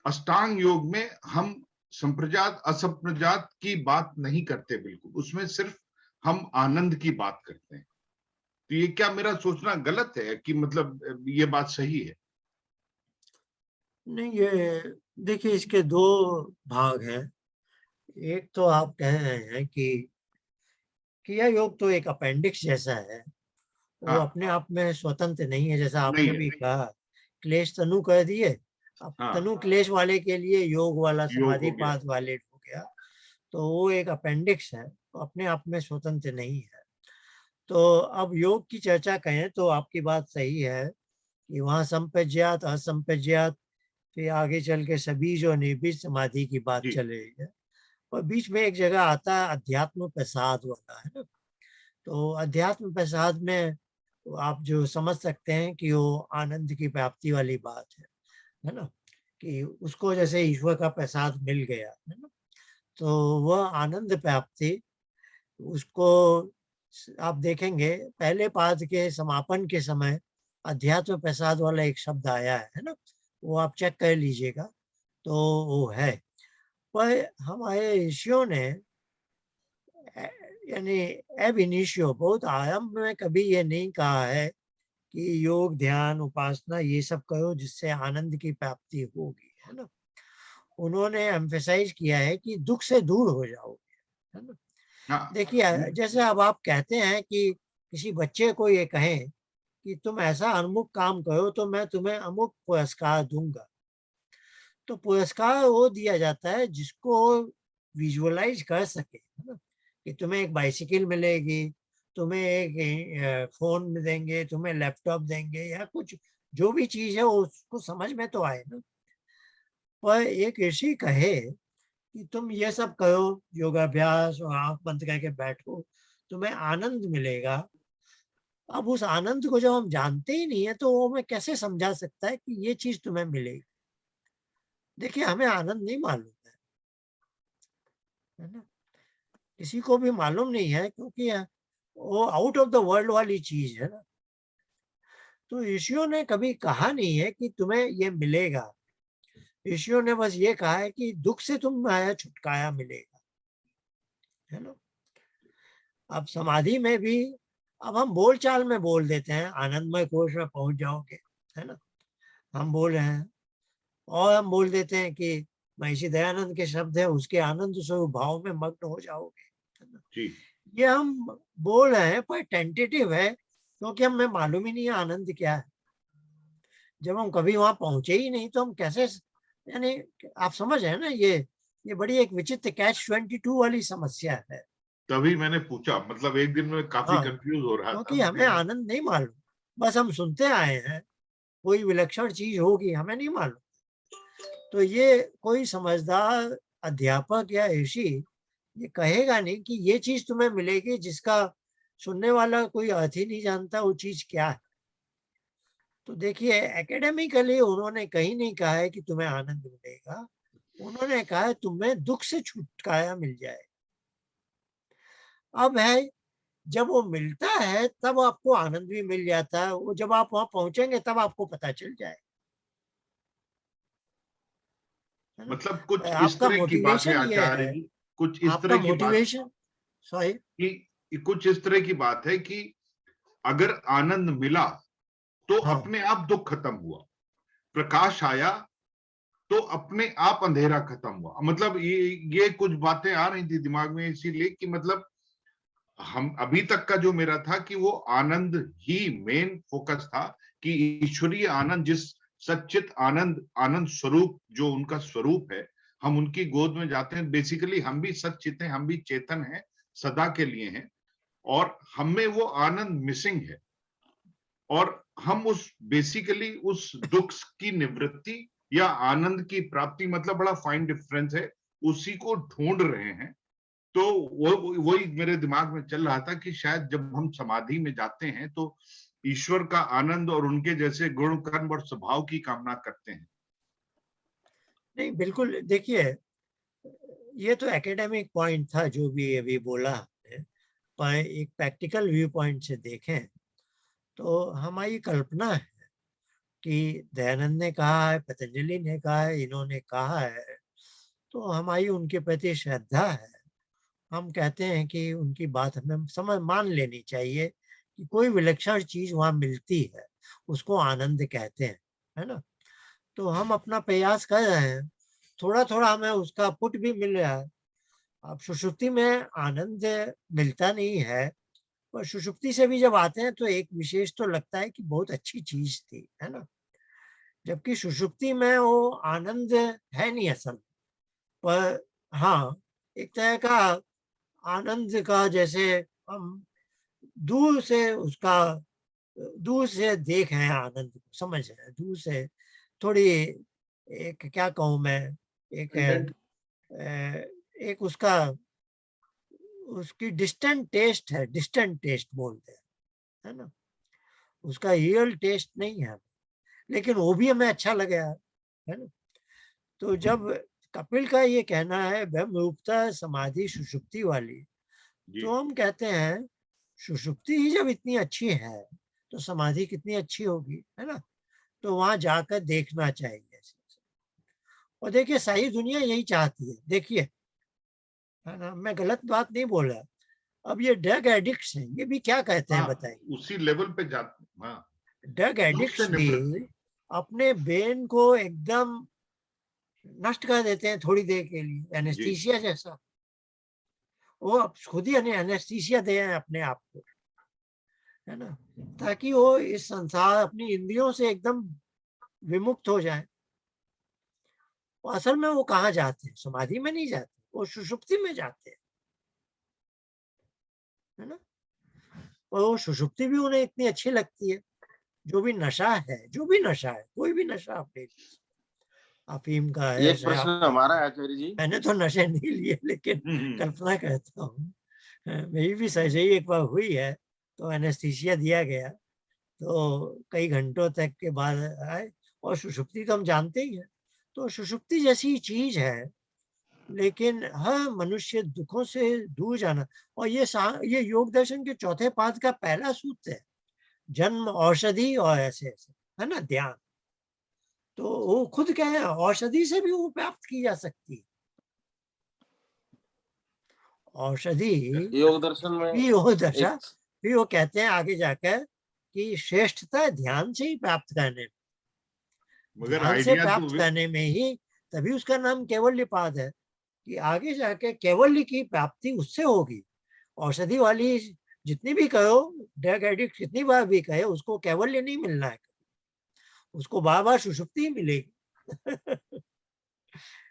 अष्टांग योग में हम संप्रजात असंप्रजात की बात नहीं करते बिल्कुल, उसमें सिर्फ हम आनंद की बात करते हैं। तो ये क्या मेरा सोचना गलत है कि मतलब ये बात सही है? नहीं, ये देखिए, इसके दो भाग हैं। एक तो आप कह रहे हैं कि क्रिया योग तो एक अपेंडिक्स जैसा है, वो हाँ, अपने आप में स्वतंत्र नहीं है। जैसा नहीं आपने है, भी नहीं। कहा, क्लेश तनु कह दिए, अब हाँ, तनु क्लेश वाले के लिए योग वाला योग समाधि हो गया। पाद वाले हो गया, तो वो एक अपेंडिक्स है, तो अपने आप में स्वतंत्र नहीं है। तो अब योग की चर्चा कहें तो आपकी बात सही है कि वहाँ संप्रज्ञात असंप्रज्ञात, फिर आगे चल के सबीज और निर्बीज समाधि की बात जी, चल रही है, और बीच में एक जगह आता है अध्यात्म प्रसाद वाला, है ना। तो अध्यात्म प्रसाद में तो आप जो समझ सकते हैं कि वो आनंद की प्राप्ति वाली बात है ना, कि उसको जैसे ईश्वर का प्रसाद मिल गया, है ना, तो वह आनंद प्राप्ति उसको आप देखेंगे पहले पाद के समापन के समय अध्यात्म प्रसाद वाला एक शब्द आया है ना, वो आप चेक कर लीजिएगा, तो वो है। पर हमारे ऋषियों ने यानी एब इनिशियो बहुत आरंभ में कभी ये नहीं कहा है कि योग ध्यान उपासना ये सब करो जिससे आनंद की प्राप्ति होगी, है ना। उन्होंने एम्फेसाइज किया है कि दुख से दूर हो जाओगे, है ना। हाँ, देखिए, जैसे अब आप कहते हैं कि किसी बच्चे को ये कहें कि तुम ऐसा अमुक काम करो तो मैं तुम्हें अमुक पुरस्कार दूंगा, तो पुरस्कार वो दिया जाता है जिसको विजुअलाइज कर सके, है ना, कि तुम्हें एक बाइसिकल मिलेगी, तुम्हें एक फोन देंगे, तुम्हें लैपटॉप देंगे, या कुछ जो भी चीज है उसको समझ में तो आए ना। पर एक ऋषि कहे कि तुम ये सब करो, योगाभ्यास और आंख बंद करके बैठो, तुम्हें आनंद मिलेगा। अब उस आनंद को जब हम जानते ही नहीं है तो वो हमें कैसे समझा सकता है कि ये चीज तुम्हें मिलेगी। देखिए, हमें आनंद नहीं मालूम है ना, किसी को भी मालूम नहीं है, क्योंकि वो आउट ऑफ द वर्ल्ड वाली चीज है ना। तो ऋषियों ने कभी कहा नहीं है कि तुम्हें ये मिलेगा, ऋषियों ने बस ये कहा है कि दुख से तुम्हें छुटकारा मिलेगा, है ना। अब समाधि में भी अब हम बोल चाल में बोल देते हैं आनंदमय कोश में पहुंच जाओगे, है ना, हम बोल रहे हैं, और हम बोल देते हैं कि महर्षि दयानंद के शब्द है उसके आनंद स्वरूप भाव में मग्न हो जाओगे, है ना। जी, ये हम बोल रहे हैं पर टेंटेटिव है, क्योंकि हमें मालूम ही नहीं है आनंद क्या है। जब हम कभी वहां पहुंचे ही नहीं तो हम कैसे, यानी आप समझ रहे हैं ना, ये बड़ी एक विचित्र कैच-22 वाली समस्या है। तभी मैंने पूछा, मतलब एक दिन में काफी हाँ, कंफ्यूज हो रहा था, क्योंकि हमें आनंद नहीं मालूम, बस हम सुनते आए हैं कोई विलक्षण चीज होगी, हमें नहीं मालूम। तो ये कोई समझदार अध्यापक या ऋषि ये कहेगा नहीं कि ये चीज तुम्हें मिलेगी जिसका सुनने वाला कोई अर्थ ही नहीं जानता वो चीज क्या है। तो देखिए, एकेडमिकली उन्होंने कहीं नहीं कहा है कि तुम्हें आनंद मिलेगा, उन्होंने कहा है तुम्हें दुख से छुटकारा मिल जाए। अब है, जब वो मिलता है तब आपको आनंद भी मिल जाता है, वो जब आप वहां पहुंचेंगे तब आपको पता चल जाए, है ना। मतलब कुछ इस आपका तरह की बात है मोटिवेशन ये आचार्य है, जी, कुछ इस आपका तरह की बात मोटिवेशन, सॉरी, कि कुछ इस तरह की बात है कि अगर आनंद मिला तो हाँ, अपने आप दुख खत्म हुआ, प्रकाश आया तो अपने आप अंधेरा खत्म हुआ। मतलब ये कुछ बातें आ रही थी दिमाग में, इसीलिए कि मतलब हम अभी तक का जो मेरा था कि वो आनंद ही मेन फोकस था, कि ईश्वरीय आनंद, जिस सच्चित आनंद आनंद स्वरूप जो उनका स्वरूप है, हम उनकी गोद में जाते हैं। बेसिकली हम भी सच्चित हैं, हम भी चेतन हैं, सदा के लिए हैं, और हमें वो आनंद मिसिंग है, और हम उस बेसिकली उस दुख की निवृत्ति या आनंद की प्राप्ति, मतलब बड़ा फाइन डिफरेंस है, उसी को ढूंढ रहे हैं। तो वही मेरे दिमाग में चल रहा था कि शायद जब हम समाधि में जाते हैं तो ईश्वर का आनंद और उनके जैसे गुण कर्म और स्वभाव की कामना करते हैं। नहीं, बिल्कुल, देखिए ये तो एकेडमिक पॉइंट था जो भी अभी बोला है, पर एक प्रैक्टिकल व्यू पॉइंट से देखें तो हमारी कल्पना है कि दयानंद ने कहा है, पतंजलि ने कहा है, इन्होंने कहा है, तो हमारी उनके प्रति श्रद्धा है। हम कहते हैं कि उनकी बात हमें समझ मान लेनी चाहिए कि कोई विलक्षण चीज वहां मिलती है, उसको आनंद कहते हैं, है ना। तो हम अपना प्रयास कर रहे हैं, थोड़ा थोड़ा हमें उसका पुट भी मिल रहा है। अब सुषुप्ति में आनंद मिलता नहीं है, पर सुषुप्ति से भी जब आते हैं तो एक विशेष तो लगता है कि बहुत अच्छी चीज थी, है ना। जबकि सुषुप्ति में वो आनंद है नहीं असल, पर हाँ एक तरह का आनंद का, जैसे हम दूर से उसका, दूर से देख रहे हैं आनंद को, समझ रहे हैं, दूर से थोड़ी, एक क्या कहूँ मैं, एक एक उसका, उसकी डिस्टेंट टेस्ट है, डिस्टेंट टेस्ट बोलते हैं, है ना। उसका रियल टेस्ट नहीं है, लेकिन वो भी हमें अच्छा लगे, है ना। तो जब कपिल का ये कहना है ब्रह्म रूपता समाधि सुषुप्ति वाली, तो हम कहते हैं सुषुप्ति ही जब इतनी अच्छी है तो समाधि कितनी अच्छी होगी, है ना। तो वहां जाकर देखना चाहिए। और देखिए सारी दुनिया यही चाहती है, देखिए, है ना, मैं गलत बात नहीं बोल रहा। अब ये ड्रग एडिक्ट्स हैं, ये भी क्या कहते हैं बताइए, उसी लेवल पे जाते। हाँ, ड्रग एडिक्ट्स भी अपने ब्रेन को एकदम नष्ट कर देते हैं थोड़ी देर के लिए, एनेस्थीसिया जैसा। वो अब खुद ही एनेस्थीसिया दे हैं अपने आप को, है ना, ताकि वो इस संसार, अपनी इंद्रियों से एकदम विमुक्त हो जाए। असल में वो कहाँ जाते हैं, समाधि में नहीं जाते, वो सुषुप्ति में जाते हैं, है ना। और वो सुषुप्ति भी उन्हें इतनी अच्छी लगती है। जो भी नशा है, जो भी नशा है, कोई भी नशा आप ले लीजिए, अफीम का है, एक प्रश्न हमारा है आचार्य जी। मैंने तो नशे नहीं लिए, लेकिन कल्पना करता हूँ, मेरी भी सर्जरी एक बार हुई है, तो एनेस्थीसिया दिया गया, तो कई घंटों तक के बाद आए, और सुषुप्ति तो हम जानते ही हैं। तो सुषुप्ति जैसी चीज है, लेकिन हर मनुष्य दुखों से दूर जाना। और ये योग दर्शन के चौथे पाद का पहला सूत्र है, जन्म, औषधि और ऐसे ऐसे, है ना, ध्यान। तो वो खुद क्या है, औषधि से भी वो प्राप्त की जा सकती है। औषधि योग दर्शन में भी वो दशा, फिर वो कहते हैं आगे जाकर कि श्रेष्ठता ध्यान से ही प्राप्त करने, ध्यान से प्राप्त करने में ही, तभी उसका नाम कैवल्यपाद है, कि आगे जाके कैवल्य की प्राप्ति उससे होगी। औषधि वाली जितनी भी कहो, ड्रग एडिक्ट जितनी बार भी कहे, उसको कैवल्य नहीं मिलना है, उसको बार बार सुषुप्ति ही मिलेगी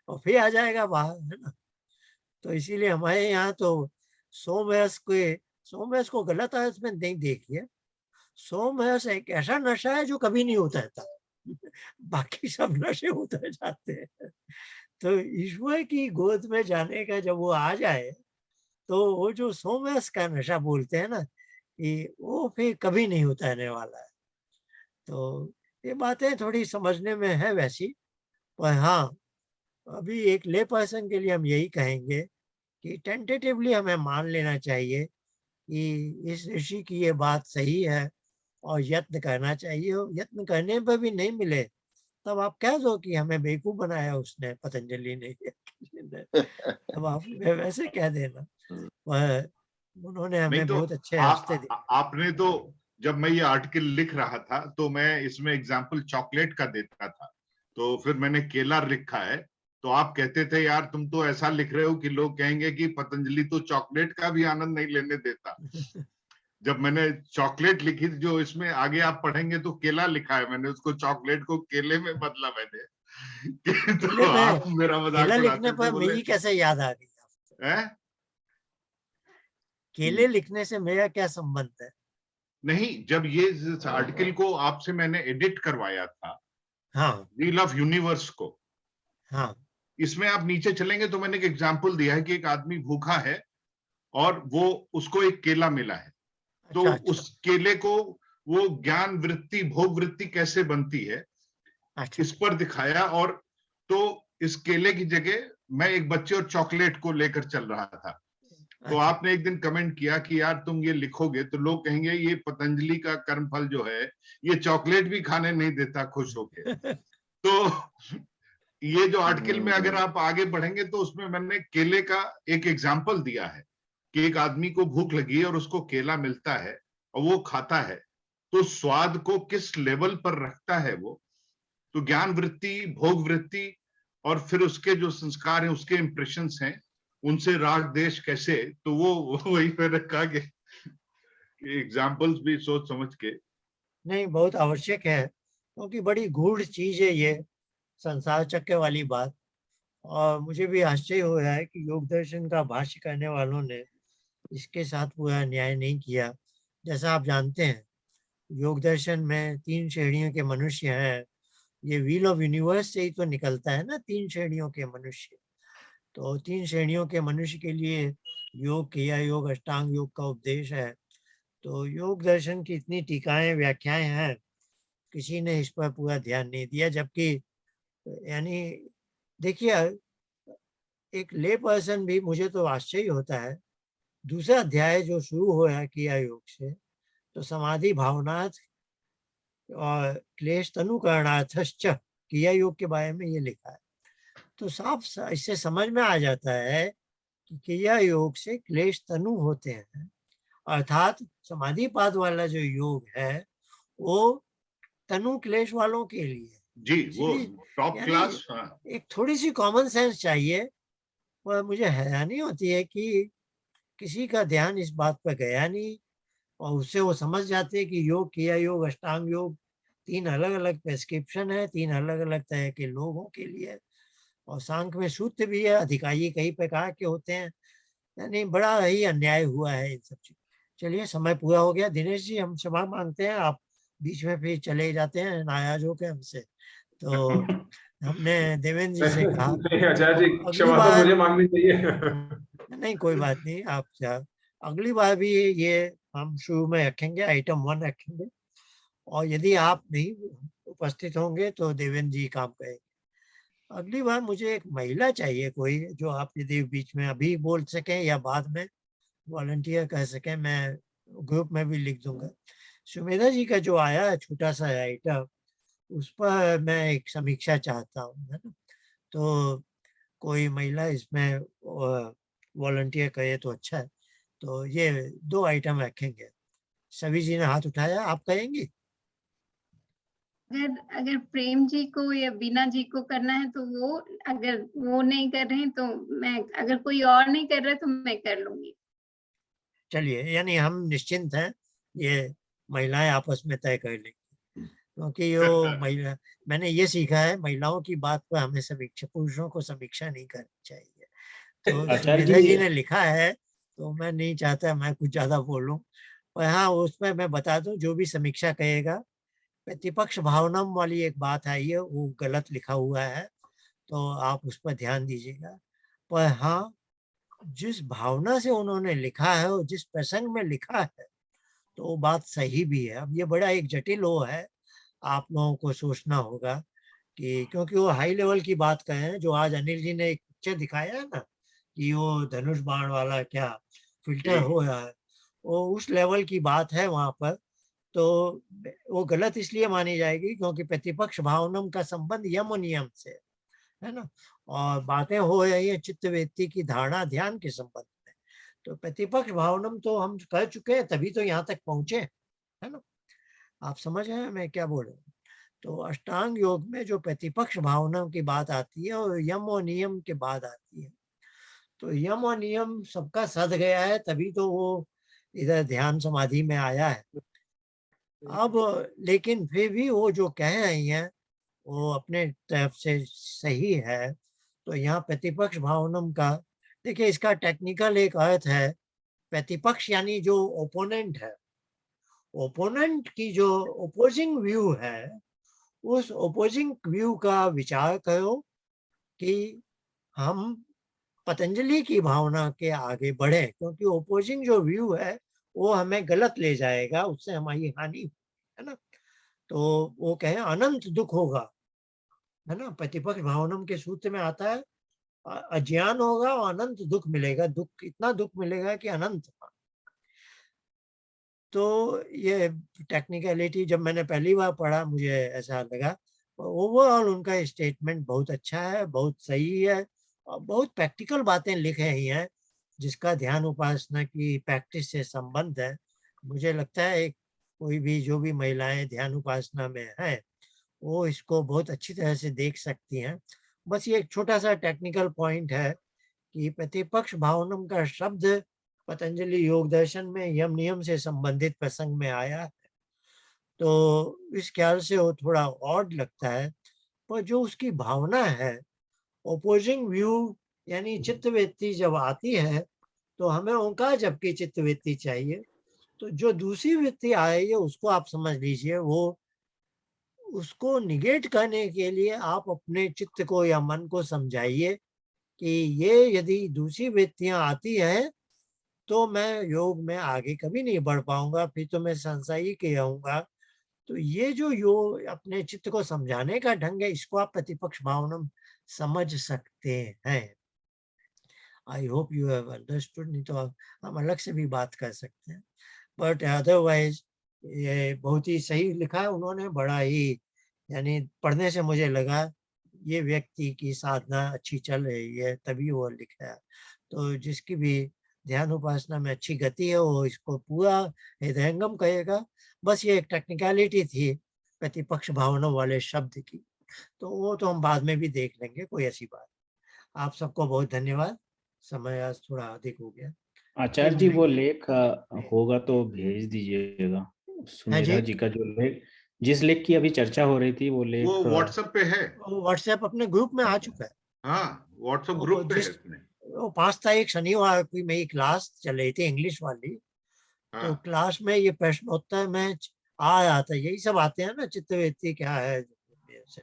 और फिर आ जाएगा बाहर, है ना। तो इसीलिए हमारे यहाँ तो सोमरस को गलत अर्थ में नहीं देखिए। सोमरस एक ऐसा नशा है जो कभी नहीं उतरता बाकी सब नशे उतर जाते हैं। तो ईश्वर की गोद में जाने का जब वो आ जाए, तो वो जो सोमरस का नशा बोलते हैं ना, कि वो फिर कभी नहीं उतरने वाला है। तो ये बातें थोड़ी समझने में है वैसी, पर हाँ, अभी एक ले पर्सन के लिए हम यही कहेंगे कि टेंटेटिवली हमें मान लेना चाहिए कि इस ऋषि की ये बात सही है, और यत्न करना चाहिए। यत्न करने पर भी नहीं मिले, तब आप कह दो कि हमें बेवकूफ बनाया उसने, पतंजलि ने तब आप वैसे कह देना, वह उन्होंने हमें बहुत अच्छे रास्ते दिए। आपने तो, जब मैं ये आर्टिकल लिख रहा था तो मैं इसमें एग्जाम्पल चॉकलेट का देता था, तो फिर मैंने केला लिखा है, तो आप कहते थे यार तुम तो ऐसा लिख रहे हो कि लोग कहेंगे कि पतंजलि तो चॉकलेट का भी आनंद नहीं लेने देता। जब मैंने चॉकलेट लिखी, जो इसमें आगे आप पढ़ेंगे तो केला लिखा है, मैंने उसको चॉकलेट को केले में बदला मैंने तो आप मेरा मजाक केला लिखने पर मेरी कैसे याद आ गई है? केले लिखने से मेरा क्या संबंध है? नहीं, जब ये आर्टिकल को आपसे मैंने एडिट करवाया था, हाँ, व्हील ऑफ यूनिवर्स को, हाँ, इसमें आप नीचे चलेंगे तो मैंने एक एग्जांपल दिया है कि एक आदमी भूखा है और वो उसको एक केला मिला है, तो अच्छा, उस केले को वो ज्ञान वृत्ति भोग वृत्ति कैसे बनती है अच्छा, इस पर दिखाया। और तो इस केले की जगह मैं एक बच्चे और चॉकलेट को लेकर चल रहा था, तो अच्छा, आपने एक दिन कमेंट किया कि यार तुम ये लिखोगे तो लोग कहेंगे ये पतंजलि का कर्मफल जो है ये चॉकलेट भी खाने नहीं देता खुश होके। तो ये जो आर्टिकल में अगर आप आगे बढ़ेंगे तो उसमें मैंने केले का एक एग्जाम्पल दिया है कि एक आदमी को भूख लगी है और उसको केला मिलता है और वो खाता है, तो स्वाद को किस लेवल पर रखता है वो। तो ज्ञान वृत्ति भोग वृत्ति और फिर उसके जो संस्कार हैं उसके इंप्रेशंस हैं, उनसे राग देश कैसे, तो वो वही मैंने कहा कि एग्जाम्पल्स भी सोच समझ के। नहीं, बहुत आवश्यक है, क्योंकि बड़ी गूढ़ चीज है ये संसार चक्र वाली बात। और मुझे भी आश्चर्य हो रहा है कि योग दर्शन का भाष्य करने वालों ने इसके साथ पूरा न्याय नहीं किया। जैसा आप जानते हैं, योग दर्शन में 3 श्रेणियों के मनुष्य हैं। ये व्हील ऑफ यूनिवर्स से ही तो निकलता है ना, 3 श्रेणियों के मनुष्य। तो 3 श्रेणियों के मनुष्य के लिए योग, क्रिया योग, अष्टांग योग का उपदेश है। तो योग दर्शन की इतनी टीकाएं व्याख्याएं हैं, किसी ने इस पर पूरा ध्यान नहीं दिया। जबकि यानी देखिए, एक ले पर्सन भी, मुझे तो आश्चर्य होता है, दूसरा अध्याय जो शुरू हो रहा है क्रिया योग से, तो समाधि भावनार्थ और क्लेश तनुकरणार्थश्च क्रिया योग के बारे में ये लिखा है। तो साफ इससे समझ में आ जाता है कि क्रिया योग से क्लेश तनु होते हैं, अर्थात समाधिपाद वाला जो योग है वो तनु क्लेश वालों के लिए। जी, वो टॉप यानी क्लास। एक थोड़ी सी कॉमन सेंस चाहिए। और मुझे हैरानी होती है कि किसी का ध्यान इस बात पर गया नहीं, और उससे वो समझ जाते हैं कि योग, क्रिया योग, अष्टांग योग 3 अलग-अलग प्रेस्क्रिप्शन है, 3 अलग-अलग तरह के लोगों के लिए। और सांख्य में सूत्र भी है, अधिकारी कई प्रकार के होते हैं। यानी बड़ा ही अन्याय हुआ है इन सब चीज। चलिए, समय पूरा हो गया। दिनेश जी, हम क्षमा मांगते हैं, आप बीच में फिर चले जाते हैं नाराज होकर हमसे। तो हमने देवेंद्र जी से कहा नहीं आचार्य जी, अगली क्षमा तो बार, मुझे मांगनी चाहिए। नहीं कोई बात नहीं, आप अगली बार भी ये हम शुरू में रखेंगे, आइटम 1 रखेंगे। और यदि आप नहीं उपस्थित होंगे तो देवेंद्र जी काम करेंगे। अगली बार मुझे एक महिला चाहिए कोई, जो आप यदि बीच में अभी बोल सके या बाद में वॉलंटियर कर सके, मैं ग्रुप में भी लिख दूंगा। सुमेधा जी का जो आया है छोटा सा आइटम, उस पर मैं एक समीक्षा चाहता हूँ, है ना। तो कोई महिला इसमें वॉलंटियर करे तो अच्छा है। तो ये 2 आइटम रखेंगे। सभी जी ने हाथ उठाया, आप कहेंगी? अगर प्रेम जी को या बीना जी को करना है तो वो, अगर वो नहीं कर रहे हैं तो मैं, अगर कोई और नहीं कर रहा तो मैं कर लूंगी। चलिए, यानी हम निश्चिंत हैं, ये महिलाएं आपस में तय कर लेंगी। क्योंकि यो महिला, मैंने ये सीखा है, महिलाओं की बात पर हमें समीक्षा, पुरुषों को समीक्षा नहीं करनी चाहिए। तो आचार्य सुमेधा जी जी, ने लिखा है, तो मैं नहीं चाहता मैं कुछ ज्यादा बोलूं। पर हाँ, उसमें मैं बता दूं, जो भी समीक्षा कहेगा, प्रतिपक्ष भावनाम वाली एक बात आई है, वो गलत लिखा हुआ है, तो आप उस पर ध्यान दीजिएगा। पर हाँ, जिस भावना से उन्होंने लिखा है और जिस प्रसंग में लिखा है, तो वो बात सही भी है। अब ये बड़ा एक जटिल वो है, आप लोगों को सोचना होगा कि, क्योंकि वो हाई लेवल की बात कहे हैं, जो आज अनिल जी ने एक पिक्चर दिखाया है ना, कि वो धनुष बाण वाला क्या फिल्टर हो रहा है, वो उस लेवल की बात है वहां पर। तो वो गलत इसलिए मानी जाएगी क्योंकि प्रतिपक्ष भावनम का संबंध यम और नियम से है ना, और बातें हो रही है चित्त वृत्ति की धारणा ध्यान के संबंध में। तो प्रतिपक्ष भावनम तो हम कर चुके हैं, तभी तो यहाँ तक पहुंचे, है ना। आप समझ रहे हैं मैं क्या बोल रहा हूँ। तो अष्टांग योग में जो प्रतिपक्ष भावना की बात आती है और यम और नियम के बाद आती है, तो यम और नियम सबका सध गया है, तभी तो वो इधर ध्यान समाधि में आया है। अब लेकिन फिर भी वो जो कह रही हैं वो अपने तरफ से सही है। तो यहाँ प्रतिपक्ष भावनम का, देखिए इसका टेक्निकल एक अर्थ है, प्रतिपक्ष यानी जो ओपोनेंट है, ओपोनेंट की जो ओपोजिंग व्यू है, उस ओपोजिंग व्यू का विचार करो कि हम पतंजलि की भावना के आगे बढ़े, क्योंकि ओपोजिंग जो व्यू है वो हमें गलत ले जाएगा, उससे हमारी हानि है ना। तो वो कहे अनंत दुख होगा, है ना। प्रतिपक्ष भावनम के सूत्र में आता है अज्ञान होगा और अनंत दुख मिलेगा, दुख इतना दुख मिलेगा कि अनंत। तो ये टेक्निकलिटी जब मैंने पहली बार पढ़ा मुझे ऐसा लगा। ओवरऑल उनका स्टेटमेंट बहुत अच्छा है, बहुत सही है और बहुत प्रैक्टिकल बातें लिख रही हैं जिसका ध्यान उपासना की प्रैक्टिस से संबंध है। मुझे लगता है कोई भी जो भी महिलाएं ध्यान उपासना में हैं वो इसको बहुत अच्छी तरह से देख सकती हैं। बस ये एक छोटा सा टेक्निकल पॉइंट है कि प्रतिपक्ष भावनम का शब्द पतंजलि योग दर्शन में यम नियम से संबंधित प्रसंग में आया है, तो इस ख्याल से वो थोड़ा ऑड लगता है। पर जो उसकी भावना है ओपोजिंग व्यू यानी चित्तवृत्ति जब आती है तो हमें ओंकार जप की चित्तवृत्ति चाहिए। तो जो दूसरी वृत्ति आ रही है उसको आप समझ लीजिए, वो उसको निगेट करने के लिए आप अपने चित्त को या मन को समझाइए कि ये यदि दूसरी वृत्तियां आती हैं तो मैं योग में आगे कभी नहीं बढ़ पाऊंगा, फिर तो मैं संशयी के रहूंगा। तो ये जो योग अपने चित्त को समझाने का ढंग है, इसको आप प्रतिपक्ष भावनम समझ सकते हैं। I hope you have understood, नहीं तो हम अलग से भी बात कर सकते हैं। बट अदरवाइज ये बहुत ही सही लिखा है उन्होंने, बड़ा ही यानी पढ़ने से मुझे लगा ये व्यक्ति की साधना अच्छी चल रही है तभी वो लिखा है। तो जिसकी भी ध्यान उपासना में अच्छी गति है वो इसको पूरा हृदयंगम कहेगा। बस ये एक टेक्निकलिटी थी प्रतिपक्ष भावना वाले शब्द की, तो वो तो हम बाद में भी देख लेंगे, कोई ऐसी बात। आप सबको बहुत धन्यवाद, समय आज थोड़ा अधिक हो गया। आचार्य जी वो लेख होगा तो भेज दीजिएगा। है सुमेधा जी, जी का जो लेख, जिस लेख की अभी चर्चा हो रही थी वो लेख वो व्हाट्सएप पे है। वो व्हाट्सएप अपने ग्रुप में आ चुका है। हाँ, व्हाट्सएप वो ग्रुप पे है जिस इसमें। वो 5 तारीख शनिवार की मेरी क्लास चल रही थी इंग्लिश वाली, तो हाँ, क्लास में ये प्रश्नोत्तर में आ रहा था, यही सब आते हैं ना चित्तवृत्ति क्या है ऐसे।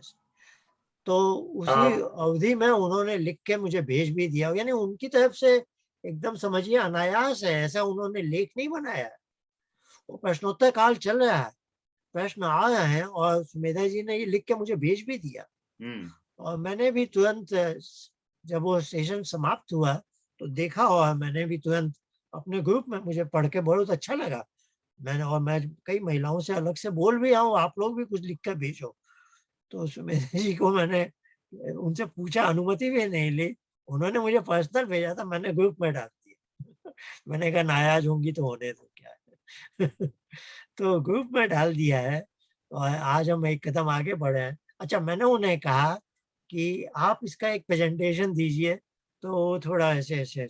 तो उसी अवधि में उन्होंने लिख के मुझे भेज भी दिया, यानी उनकी तरफ से एकदम समझिए अनायास है, ऐसा उन्होंने लेख नहीं बनाया है। वो प्रश्नोत्तर काल चल रहा है, प्रश्न आ रहे हैं और सुमेधा जी ने ये लिख के मुझे भेज भी दिया। और मैंने भी तुरंत जब वो सेशन समाप्त हुआ तो देखा और मैंने भी तुरंत अपने ग्रुप में, मुझे पढ़ के बहुत अच्छा लगा। मैं कई महिलाओं से अलग से बोल भी आऊँ, आप लोग भी कुछ लिख कर भेजो। तो सुमेधा जी को मैंने उनसे पूछा, अनुमति भी नहीं ली, उन्होंने मुझे पर्सनल भेजा था, मैंने ग्रुप में डाल दिया। मैंने कहा नाराज होंगी तो होने दो, क्या है। तो ग्रुप में डाल दिया है और आज हम एक कदम आगे बढ़े हैं। अच्छा, मैंने उन्हें कहा कि आप इसका एक प्रेजेंटेशन दीजिए, तो थोड़ा ऐसे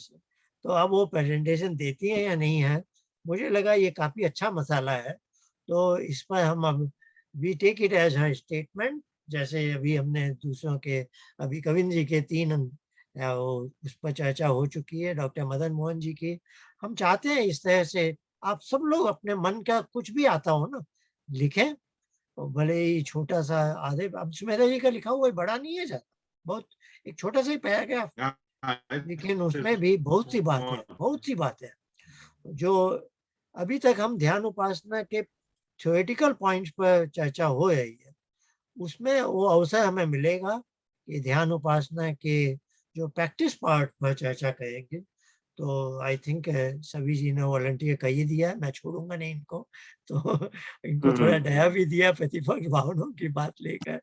तो अब वो प्रेजेंटेशन देती है या नहीं है, मुझे लगा ये काफी अच्छा मसाला है। तो इस पर हम अब we take it as her statement, जैसे अभी हमने दूसरों के, अभी कविंद जी के 3 उस पर चर्चा हो चुकी है, डॉक्टर मदन मोहन जी की। हम चाहते हैं इस तरह से आप सब लोग अपने मन का कुछ भी आता हो ना लिखें, और भले ही छोटा सा आधे, अब सुमेधा जी का लिखा हुआ बड़ा नहीं है ज्यादा, बहुत एक छोटा सा ही पैराग्राफ, लेकिन उसमें भी बहुत सी बातें जो अभी तक हम ध्यान उपासना के थ्योरेटिकल पॉइंट्स पर चर्चा हो रही है, उसमें वो अवसर हमें मिलेगा कि ध्यान उपासना के जो प्रैक्टिस पार्ट पर चर्चा करेंगे। तो आई थिंक सभी जी ने वॉलंटियर कर ही दिया है, मैं छोड़ूंगा नहीं इनको। तो इनको थोड़ा दया भी दिया प्रतिपक्ष भावनाओं की बात लेकर,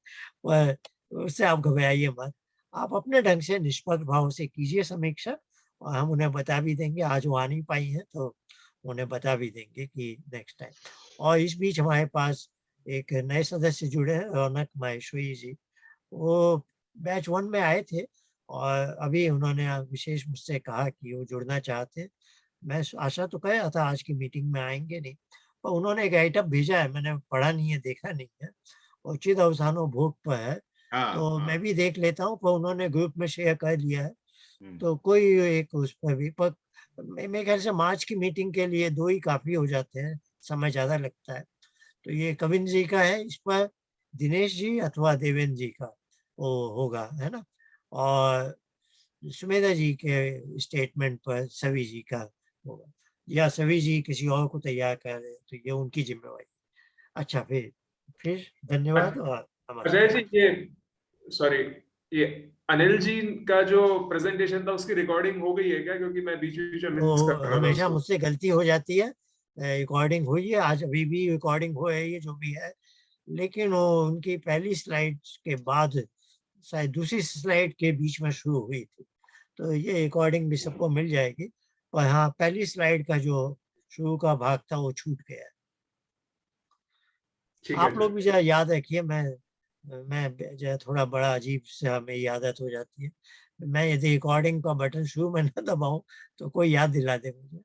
पर उससे आप घबराइए मत, आप अपने ढंग से निष्पक्ष भाव से कीजिए समीक्षा, और हम उन्हें बता भी देंगे, आज वो आ नहीं पाई हैं तो उन्हें बता भी देंगे कि नेक्स्ट टाइम। और इस बीच हमारे पास एक नए सदस्य जुड़े हैं, रौनक माहेश्वरी जी, वो बैच 1 में आए थे और अभी उन्होंने विशेष मुझसे कहा कि वो जुड़ना चाहते हैं। मैं आशा तो कर रहा था आज की मीटिंग में आएंगे नहीं, पर उन्होंने एक राइटअप भेजा है, मैंने पढ़ा नहीं है, देखा नहीं है, उचित अवसानो भोग पर है, तो मैं भी देख लेता हूँ, पर उन्होंने ग्रुप में शेयर कर लिया है। तो कोई एक उस पर भी, पर मेरे ख्याल से मार्च की मीटिंग के लिए 2 ही काफी हो जाते हैं, समय ज्यादा लगता है। तो ये कविंद जी का है, इस पर दिनेश जी अथवा देवेंद्र जी का वो होगा, है ना। और सुमेधा जी के स्टेटमेंट पर सभी जी का होगा, या सभी जी किसी और को तैयार कर रहे हैं तो ये उनकी जिम्मेवारी। अच्छा, फिर धन्यवाद और अजय जी, ये सॉरी, ये अनिल जी का जो प्रेजेंटेशन था उसकी रिकॉर्डिंग हो गई है क्या? क्योंकि मैं बीच बीच में मिस कर रहा था हमेशा उसको। मुझसे गलती हो जाती है, रिकॉर्डिंग हुई है, आज अभी भी रिकॉर्डिंग हो है, ये जो भी है, लेकिन वो उनकी पहली स्लाइड के बाद शायद दूसरी स्लाइड के बीच में शुरू हुई थी, तो ये रिकॉर्डिंग भी सबको मिल जाएगी। पर हाँ, पहली स्लाइड का जो शुरू का भाग था वो छूट गया है। ठीक आप है। लोग भी जरा याद रखिए, मैं जो थोड़ा बड़ा अजीब से हमें आदत हो जाती है, मैं यदि रिकॉर्डिंग का बटन शुरू में न दबाऊं तो कोई याद दिला दे मुझे।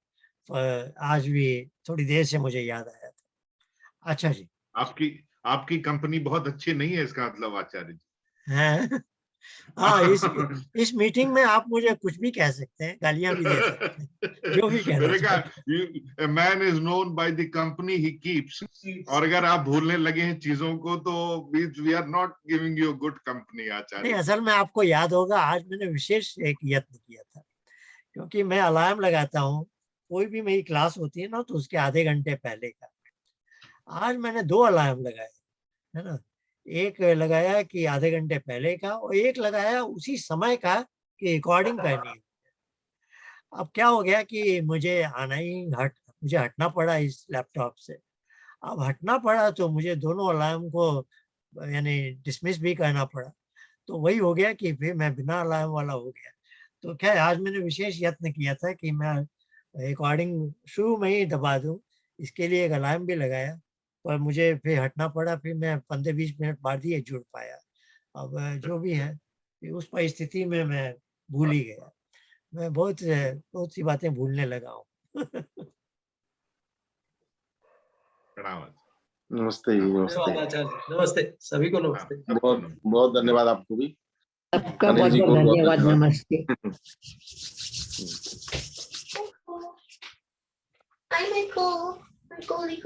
पर आज भी थोड़ी देर से मुझे याद आया था। अच्छा जी, आपकी कंपनी बहुत अच्छी नहीं है, इसका मतलब आचार्य जी। हैं? हाँ, इस मीटिंग में आप मुझे कुछ भी कह सकते हैं, गालियां भी दे सकते हैं, जो भी कहना मैंने चाहते कहा man is known by the company he keeps, और अगर आप भूलने लगे हैं चीजों को तो we are not giving you good company नहीं, आचार्य। असल में आपको याद होगा, आज मैंने विशेष एक यत्न किया था, क्योंकि मैं अलार्म लगाता हूँ, कोई भी मेरी क्लास होती है ना तो उसके आधे घंटे पहले का। आज मैंने 2 अलार्म लगाए, है ना, एक लगाया कि आधे घंटे पहले का, और एक लगाया उसी समय का कि रिकॉर्डिंग करनी है। अब क्या हो गया कि मुझे हटना पड़ा इस लैपटॉप से। अब हटना पड़ा तो मुझे दोनों अलार्म को यानी डिसमिस भी करना पड़ा, तो वही हो गया कि फिर मैं बिना अलार्म वाला हो गया। तो क्या आज मैंने विशेष यत्न किया था कि मैं रिकॉर्डिंग शुरू में ही दबा दूं, इसके लिए एक अलार्म भी लगाया, पर मुझे फिर हटना पड़ा, फिर मैं 15-20 मिनट बाद ही जुड़ पाया। अब जो भी है, फिर उस परिस्थिति में मैं भूल ही गया। मैं बहुत सी बातें भूलने लगा हूँ। प्रणाम। नमस्ते जी, धन्यवाद नमस्ते। आचार्य जी, नमस्ते, सभी को नमस्ते। बहुत बहुत धन्यवाद आपको भी, सबका अनिल बहुत जी को बहुत बहुत धन्यवाद, धन्यवाद। नमस्ते। Hi, Michael.